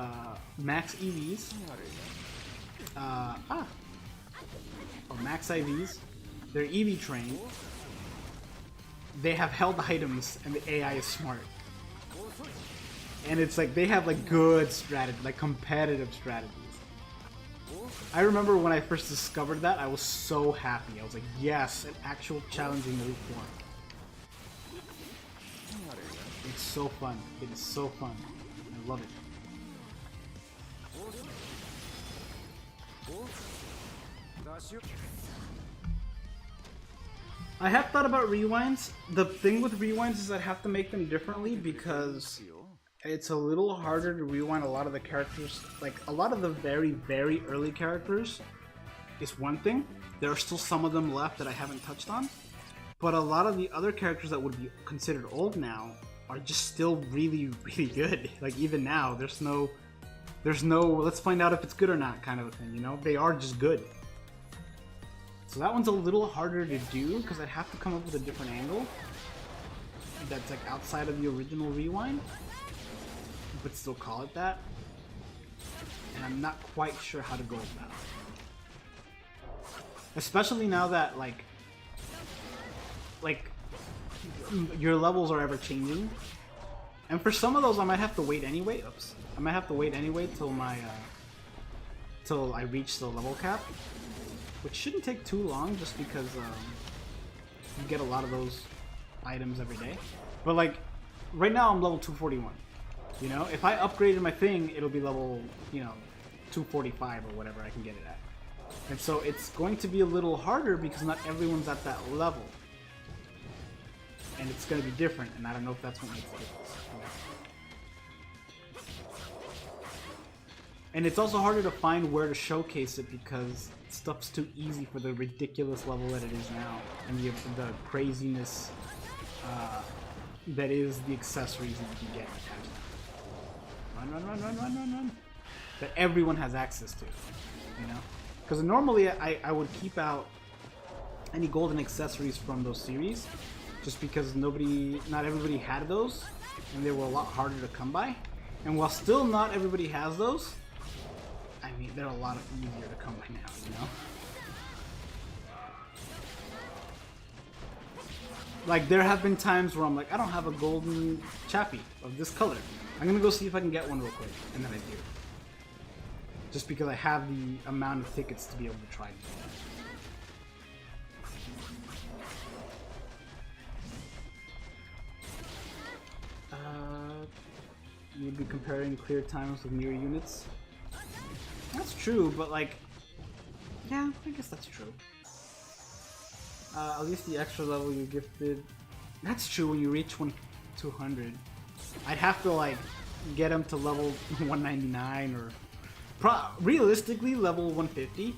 max EVs, or max IVs. They're EV trained, they have held items and the AI is smart. And it's like they have like good strategy, like competitive strategies. I remember when I first discovered that, I was so happy. I was like, yes, an actual challenging move form. It's so fun. It is so fun. I love it. I have thought about rewinds. The thing with rewinds is I have to make them differently because it's a little harder to rewind a lot of the characters. Like, a lot of the very, very early characters is one thing. There are still some of them left that I haven't touched on. But a lot of the other characters that would be considered old now are just still really, really good. Like, even now, there's no let's find out if it's good or not kind of a thing, you know? They are just good. So that one's a little harder to do because I'd have to come up with a different angle that's like outside of the original rewind, but still call it that. And I'm not quite sure how to go with that. Especially now that like your levels are ever changing. And for some of those I might have to wait anyway. Oops. I might have to wait anyway till my till I reach the level cap. Which shouldn't take too long just because you get a lot of those items every day. But like right now I'm level 241. You know, if I upgraded my thing, it'll be level, you know, 245 or whatever I can get it at. And so it's going to be a little harder because not everyone's at that level. And it's going to be different, and I don't know if that's what makes it. And it's also harder to find where to showcase it because stuff's too easy for the ridiculous level that it is now, and the craziness that is the accessories that you can get attached to. Run. That everyone has access to, you know? Because normally I would keep out any golden accessories from those series, just because not everybody had those, and they were a lot harder to come by. And while still not everybody has those, I mean, they're a lot easier to come by now, you know? Like, there have been times where I'm like, I don't have a golden chappie of this color. I'm gonna go see if I can get one real quick, and then I do. Just because I have the amount of tickets to be able to try to do that. You'd be comparing clear times with mirror units. That's true, but like, yeah, I guess that's true. At least the extra level you gifted. That's true when you reach 200. I'd have to like get him to level 199 or realistically level 150,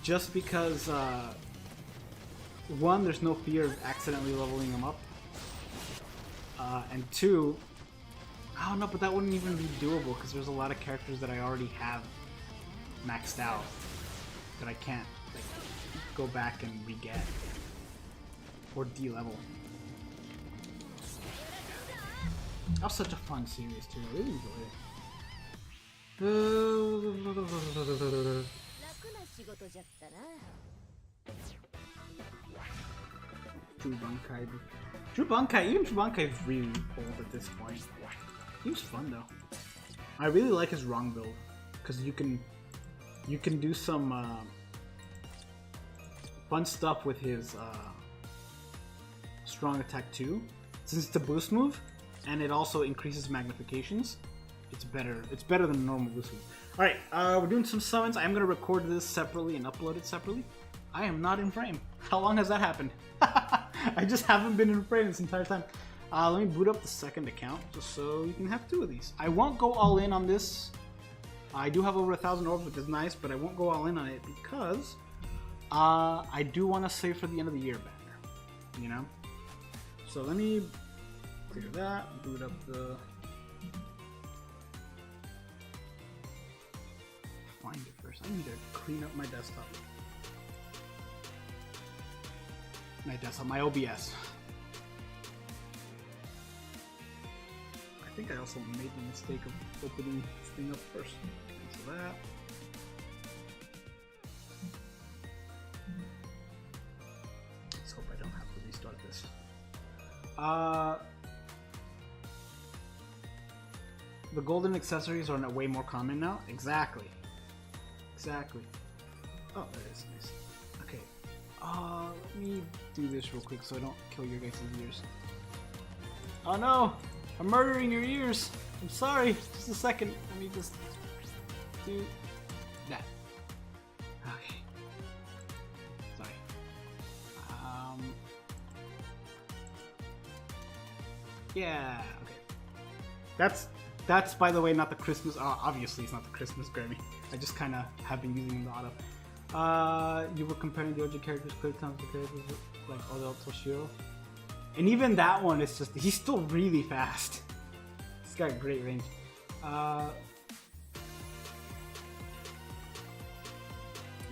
just because one, there's no fear of accidentally leveling him up, and two, I don't know, but that wouldn't even be doable because there's a lot of characters that I already have maxed out that I can't like go back and re-get or de-level. That was such a fun series too. I really enjoyed it. True Bankai, even True Bankai is really old at this point. He was fun though. I really like his wrong build because you can do some fun stuff with his strong attack too, since it's a boost move and it also increases magnifications. It's better than a normal boost move. All right, we're doing some summons. I'm gonna record this separately and upload it separately. I am not in frame. How long has that happened? I just haven't been in frame this entire time. Let me boot up the second account just so you can have two of these. I won't go all in on this. I do have over 1,000 orbs, which is nice, but I won't go all in on it because I do want to save for the end of the year banner, you know? So let me clear that, boot up the... Find it first. I need to clean up my desktop. My OBS. I think I also made the mistake of opening this thing up first. Cancel that. Let's hope I don't have to restart this. The golden accessories are way more common now. Exactly. Exactly. Oh, there it is. Nice. Okay. Let me do this real quick so I don't kill your guys' ears. Oh no! I'm murdering your ears! I'm sorry! Just a second. Let me just do that. Okay. Sorry. Yeah, okay. That's by the way not the Christmas, obviously it's not the Christmas Grammy. I just kind of have been using the auto. You were comparing the OG characters, clear times to characters like Odell Toshiro. And even that one is just, he's still really fast. He's got great range.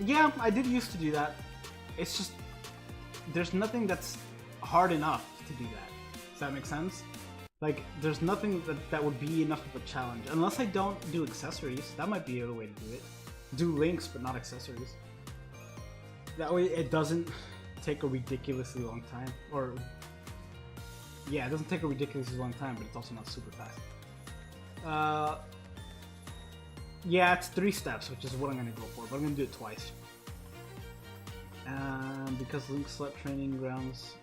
Yeah, I did used to do that. It's just, there's nothing that's hard enough to do that. Does that make sense? Like, there's nothing that would be enough of a challenge. Unless I don't do accessories. That might be a way to do it. Do links, but not accessories. That way it doesn't take a ridiculously long time. Or, yeah, it doesn't take a ridiculously long time, but it's also not super fast. Yeah, it's 3 steps, which is what I'm going to go for, but I'm going to do it twice. Because Link Slut Training Grounds...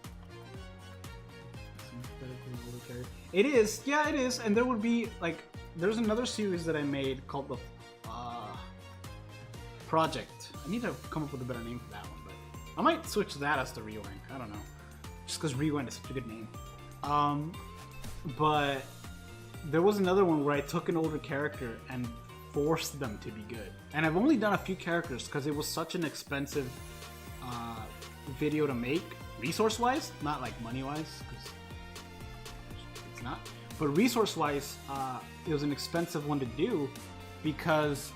It is, yeah, it is, and there would be, like, there's another series that I made called the Project. I need to come up with a better name for that one, but I might switch that as the Rewind. I don't know, just because Rewind is such a good name. But there was another one where I took an older character and forced them to be good, and I've only done a few characters because it was such an expensive video to make, resource-wise, not like money-wise, because it's not, but resource-wise, it was an expensive one to do because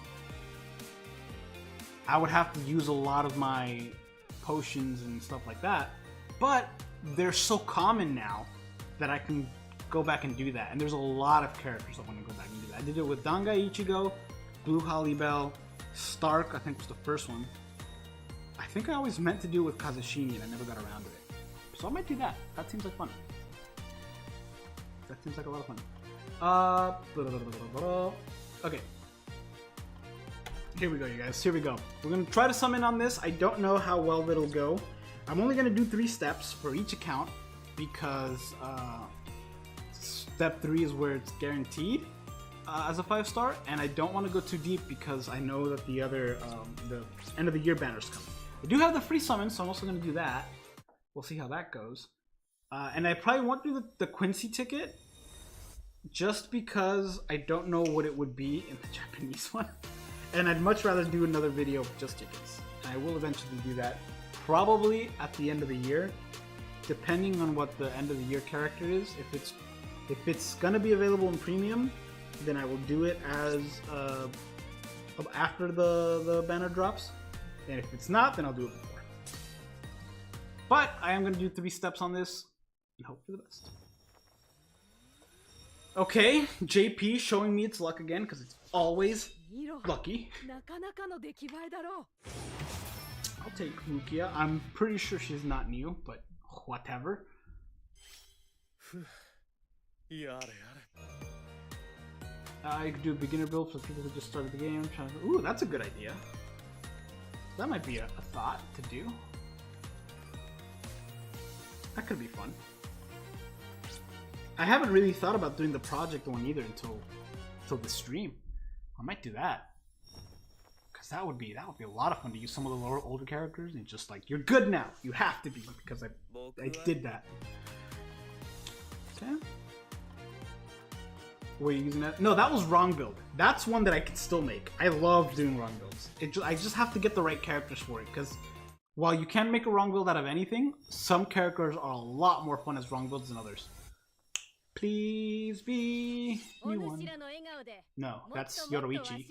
I would have to use a lot of my potions and stuff like that, but they're so common now that I can go back and do that, and there's a lot of characters I want to go back and do that. I did it with Dangai Ichigo, Blue Holly-Bell, Stark, I think was the first one. I think I always meant to do it with Kazushimi and I never got around to it. So I might do that. That seems like fun. That seems like a lot of fun. Okay. Here we go, you guys. Here we go. We're going to try to summon on this. I don't know how well it'll go. I'm only going to do 3 steps for each account because step 3 is where it's guaranteed as a 5-star, and I don't want to go too deep because I know that the other, the end of the year banner's coming. I do have the free summon, so I'm also going to do that. We'll see how that goes. And I probably won't do the Quincy ticket just because I don't know what it would be in the Japanese one. And I'd much rather do another video of just tickets. And I will eventually do that, probably at the end of the year, depending on what the end of the year character is. If it's gonna be available in premium, then I will do it as after the banner drops. And if it's not, then I'll do it before. But I am gonna do 3 steps on this and hope for the best. Okay, JP showing me its luck again because it's always lucky. I'll take Rukia. I'm pretty sure she's not new, but whatever. I could do a beginner build for people who just started the game. Ooh, that's a good idea. That might be a thought to do. That could be fun. I haven't really thought about doing the project one either until the stream. I might do that. Cause that would be a lot of fun to use some of the older characters and just like, you're good now. You have to be because I did that. Okay. Were you using that? No, that was wrong build. That's one that I can still make. I love doing wrong builds. I just have to get the right characters for it, because while you can make a wrong build out of anything, some characters are a lot more fun as wrong builds than others. Please be new one. No, that's Yoroichi.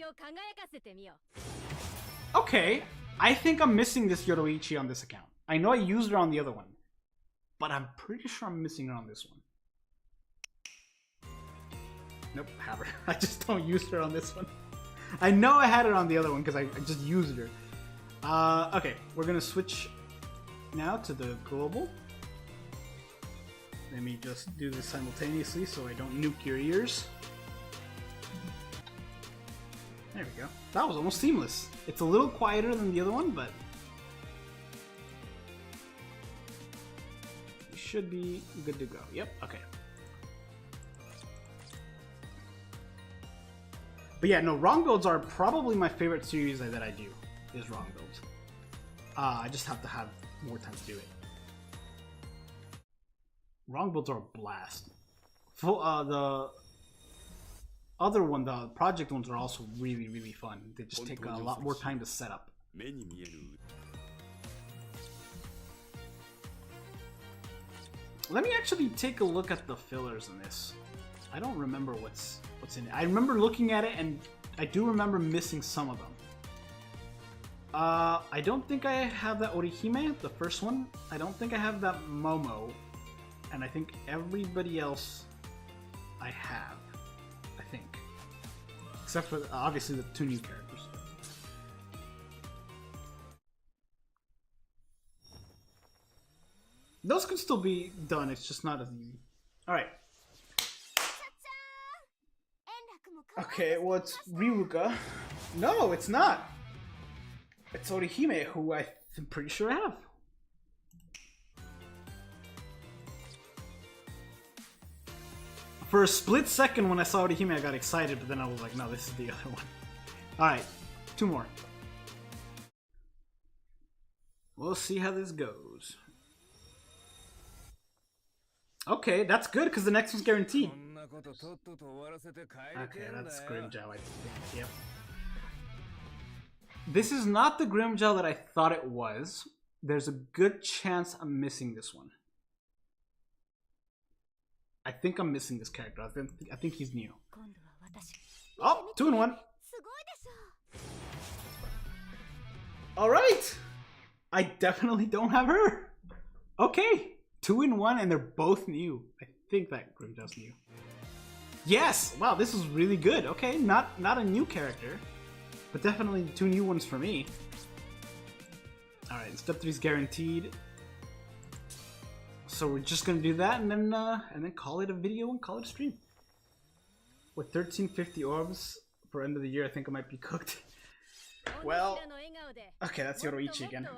Okay, I think I'm missing this Yoroichi on this account. I know I used her on the other one, but I'm pretty sure I'm missing her on this one. Nope, have her. I just don't use her on this one. I know I had her on the other one because I just used her. Okay, we're gonna switch now to the global. Let me just do this simultaneously so I don't nuke your ears. There we go. That was almost seamless. It's a little quieter than the other one, but we should be good to go. Yep, okay. But yeah, no, wrong builds are probably my favorite series that I do, is wrong builds. I just have to have more time to do it. Wrong builds are a blast. The other one, the project ones, are also really, really fun. They just take a lot more time to set up. Let me actually take a look at the fillers in this. I don't remember what's in it. I remember looking at it, and I do remember missing some of them. I don't think I have that Orihime, the first one. I don't think I have that Momo. And I think everybody else I have, I think. Except for, obviously, the 2 new characters. Those can still be done, it's just not as easy. Alright. Okay, well, it's Ryuga. No, it's not! It's Orihime, who I'm pretty sure I have. For a split second when I saw Orihime, I got excited, but then I was like, no, this is the other one. Alright, 2 more. We'll see how this goes. Okay, that's good, because the next one's guaranteed. Okay, that's Grimmjow, I think. Yep. This is not the Grimmjow that I thought it was. There's a good chance I'm missing this one. I think I'm missing this character. I think he's new. Oh, 2 in 1. Alright! I definitely don't have her. Okay, 2 in 1 and they're both new. I think that Grimmjow's new. Yes! Wow, this is really good. Okay, not a new character, but definitely 2 new ones for me. Alright, step 3 is guaranteed. So we're just gonna do that and then call it a video and call it a stream. With 1350 orbs for end of the year, I think I might be cooked. Well, okay, that's Yoroichi again.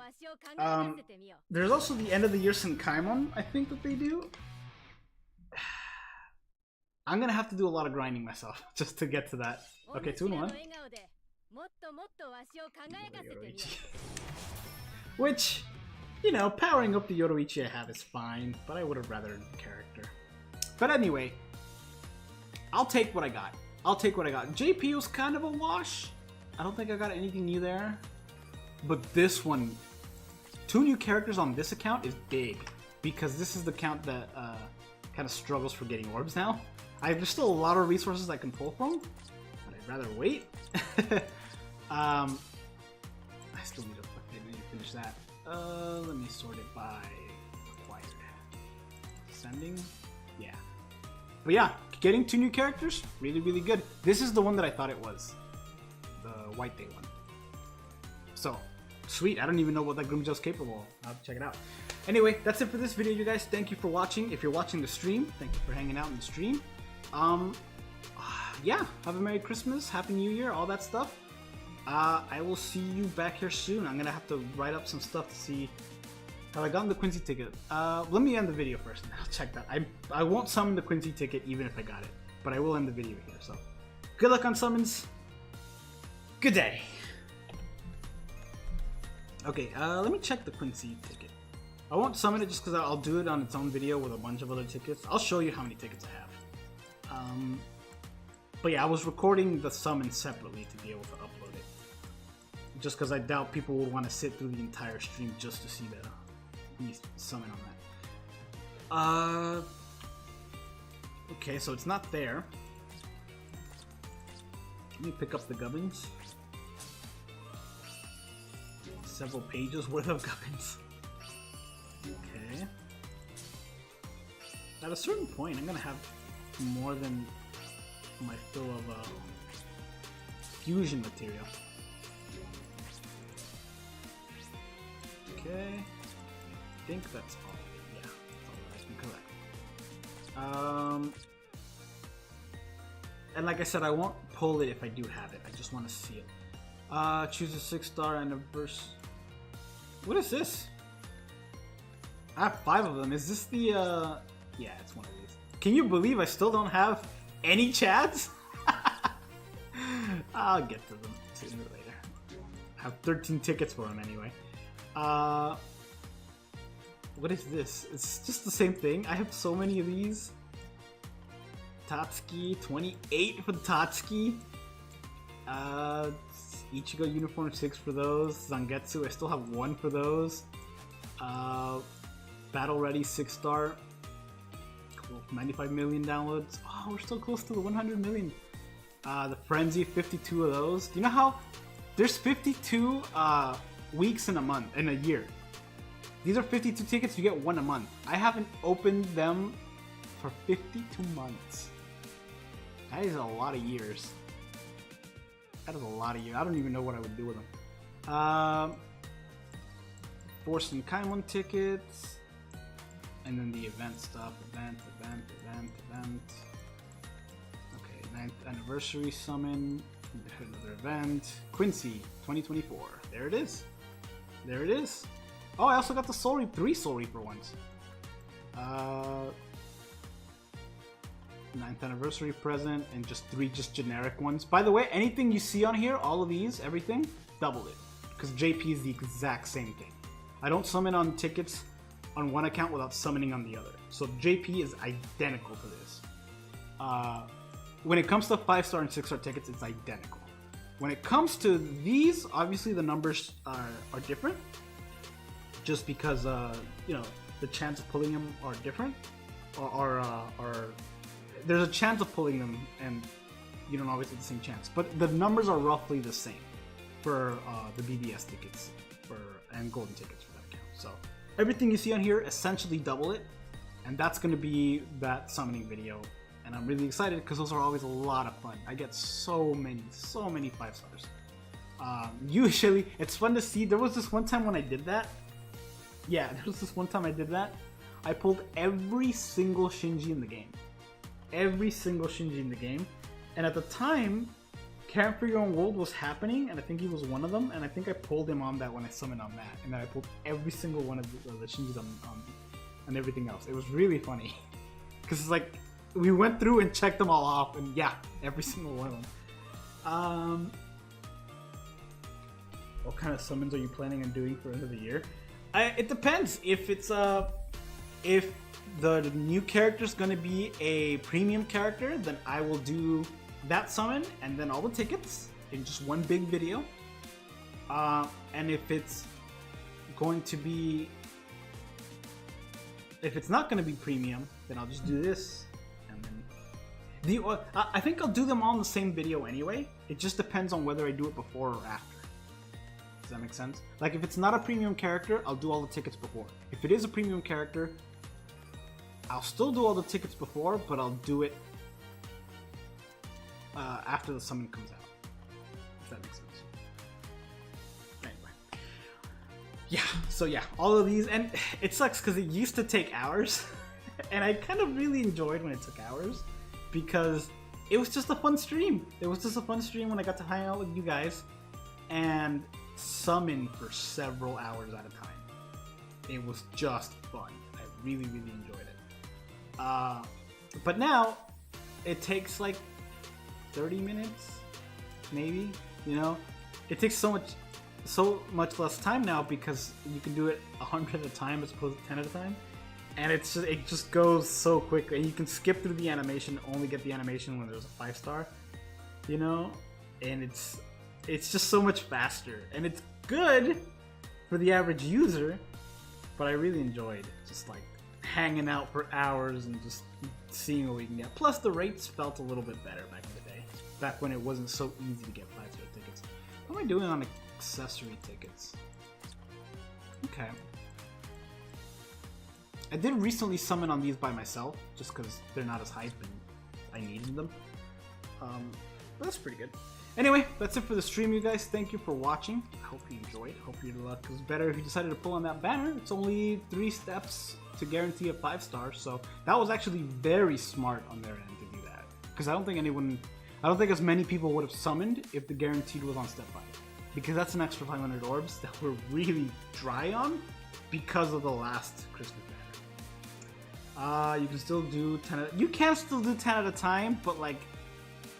There's also the end of the year Senkaimon, I think that they do. I'm gonna have to do a lot of grinding myself just to get to that. Okay, 2 in 1. Which, you know, powering up the Yoroichi I have is fine, but I would have rather the character. But anyway, I'll take what I got. I'll take what I got. JP was kind of a wash. I don't think I got anything new there. But this one, 2 new characters on this account is big, because this is the account that kind of struggles for getting orbs now. There's still a lot of resources I can pull from, but I'd rather wait. I still need to finish that. Let me sort it by acquired. Sending? Yeah. But yeah, getting 2 new characters, really, really good. This is the one that I thought it was. The White Day one. So, sweet. I don't even know what that Grimmjow's capable of. I'll have to check it out. Anyway, that's it for this video, you guys. Thank you for watching. If you're watching the stream, thank you for hanging out in the stream. Yeah, have a Merry Christmas, Happy New Year, all that stuff. I will see you back here soon. I'm gonna have to write up some stuff to see how I got the Quincy ticket. Let me end the video first and I'll check that. I won't summon the Quincy ticket even if I got it, but I will end the video here, so. Good luck on summons. Good day. Okay, let me check the Quincy ticket. I won't summon it just because I'll do it on its own video with a bunch of other tickets. I'll show you how many tickets I have. But yeah, I was recording the summon separately to be able to upload it. Just because I doubt people would want to sit through the entire stream just to see the summon on that. Okay, so it's not there. Let me pick up the gubbins. Several pages worth of gubbins. Okay. At a certain point, I'm gonna have more than my fill of fusion material. Okay. I think that's all. Yeah, that's all that I can collect. And like I said, I won't pull it if I do have it. I just want to see it. Choose a 6-star anniversary. What is this? I have 5 of them. Is this the, yeah, it's one of these. Can you believe I still don't have any chads? I'll get to them sooner or later. I have 13 tickets for them anyway. What is this? It's just the same thing. I have so many of these. Tatsuki, 28 for the Tatsuki. Ichigo Uniform 6 for those. Zangetsu, I still have 1 for those. Battle Ready 6-star. Cool. 95 million downloads. Oh, we're so close to the 100 million. The Frenzy, 52 of those. Do you know how there's 52 weeks in a month, in a year? These are 52 tickets, you get 1 a month. I haven't opened them for 52 months. That is a lot of years. That is a lot of years. I don't even know what I would do with them. 4 Senkaimon tickets. And then the event stuff. Event. Okay, 9th anniversary summon. Another event. Quincy, 2024. There it is. There it is. Oh, I also got the Soul Reap, 3 Soul Reaper ones. 9th anniversary present, and just 3 just generic ones. By the way, anything you see on here, all of these, everything, double it. Because JP is the exact same thing. I don't summon on tickets on one account without summoning on the other. So JP is identical to this. When it comes to 5-star and 6-star tickets, it's identical. When it comes to these, obviously the numbers are different. Just because, you know, the chance of pulling them are different. There's a chance of pulling them, and you don't always get the same chance. But the numbers are roughly the same for the BBS tickets and golden tickets for that account. So everything you see on here, essentially double it, and that's going to be that summoning video. And I'm really excited because those are always a lot of fun. I get so many 5-stars. Usually, it's fun to see. There was this one time when I did that. Yeah, there was this one time I did that. I pulled every single Shinji in the game. Every single Shinji in the game. And at the time, Camp for Your Own World was happening, and I think he was one of them, and I think I pulled him on that when I summoned on that. And then I pulled every single one of the Shinjis on everything else. It was really funny. Because it's like, we went through and checked them all off, and yeah, every single one of them. What kind of summons are you planning on doing for the end of the year? It depends. If it's if the new character is going to be a premium character, then I will do that summon and then all the tickets in just one big video. And if it's going to be, if it's not going to be premium, then I'll just do this. And then I think I'll do them all in the same video anyway. It just depends on whether I do it before or after. Does that make sense? Like, if it's not a premium character, I'll do all the tickets before. If it is a premium character, I'll still do all the tickets before, but I'll do it after the summon comes out. If that makes sense. Anyway. Yeah, so yeah, all of these, and it sucks because it used to take hours, and I kind of really enjoyed when it took hours, because it was just a fun stream. It was just a fun stream when I got to hang out with you guys, and summon for several hours at a time. It was just fun. I really enjoyed it. But now it takes like 30 minutes, maybe. You know, it takes so much less time now because you can do it 100 at a time as opposed to 10 at a time, and it just goes so quick. And you can skip through the animation, only get the animation when there's a 5-star. You know, and it's just so much faster, and it's good for the average user, but I really enjoyed just like hanging out for hours and just seeing what we can get. Plus the rates felt a little bit better back in the day, back when it wasn't so easy to get 5-star tickets. What am I doing on accessory tickets? Okay. I did recently summon on these by myself, just because they're not as hype and I needed them. But that's pretty good. Anyway, that's it for the stream, you guys. Thank you for watching. I hope you enjoyed. Hope your luck was better if you decided to pull on that banner. It's only 3 steps to guarantee a 5-star, so that was actually very smart on their end to do that. Because I don't think as many people would have summoned if the guaranteed was on step 5. Because that's an extra 500 orbs that we're really dry on because of the last Christmas banner. You can still do 10 you can still do 10 at a time, but like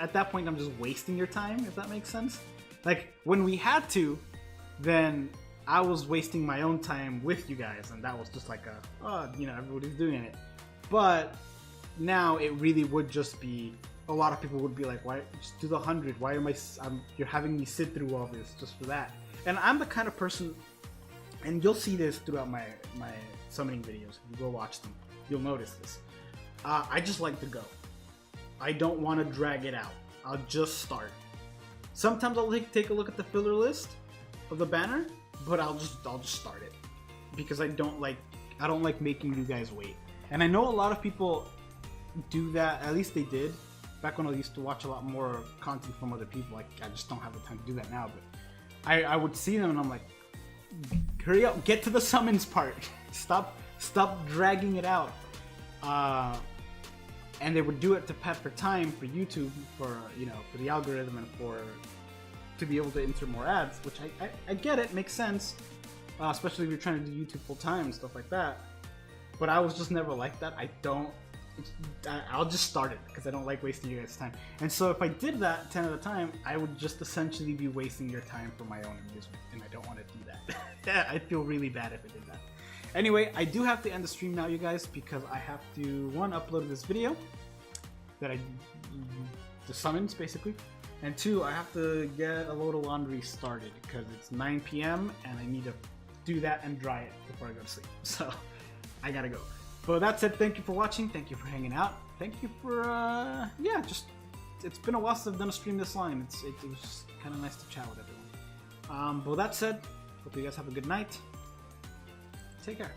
at that point I'm just wasting your time, if that makes sense. Like when we had to, then I was wasting my own time with you guys, and that was just like you know, everybody's doing it. But now it really would just be, a lot of people would be like, why just do the 100? Why am you're having me sit through all this just for that? And I'm the kind of person, and you'll see this throughout my summoning videos. If you go watch them, you'll notice this. I just like to go. I don't want to drag it out. I'll just start. Sometimes I'll take a look at the filler list of the banner, but I'll just start it because I don't like making you guys wait. And I know a lot of people do that. At least they did back when I used to watch a lot more content from other people. Like I just don't have the time to do that now. But I would see them and I'm like, hurry up, get to the summons part. Stop dragging it out. And they would do it to pad for time for YouTube, for you know, for the algorithm and to be able to insert more ads, which I get it, makes sense, especially if you're trying to do YouTube full time and stuff like that. But I was just never like that. I'll just start it because I don't like wasting your guys' time. And so if I did that 10 at a time, I would just essentially be wasting your time for my own amusement, and I don't want to do that. I'd feel really bad if I did that. Anyway, I do have to end the stream now, you guys, because I have to, one, upload this video that the summons, basically, and 2, I have to get a load of laundry started because it's 9 p.m. and I need to do that and dry it before I go to sleep. So I gotta go. But that said, thank you for watching. Thank you for hanging out. Thank you for, yeah, just, it's been a while since I've done a stream this long. It was just kind of nice to chat with everyone. But with that said, hope you guys have a good night. Take care.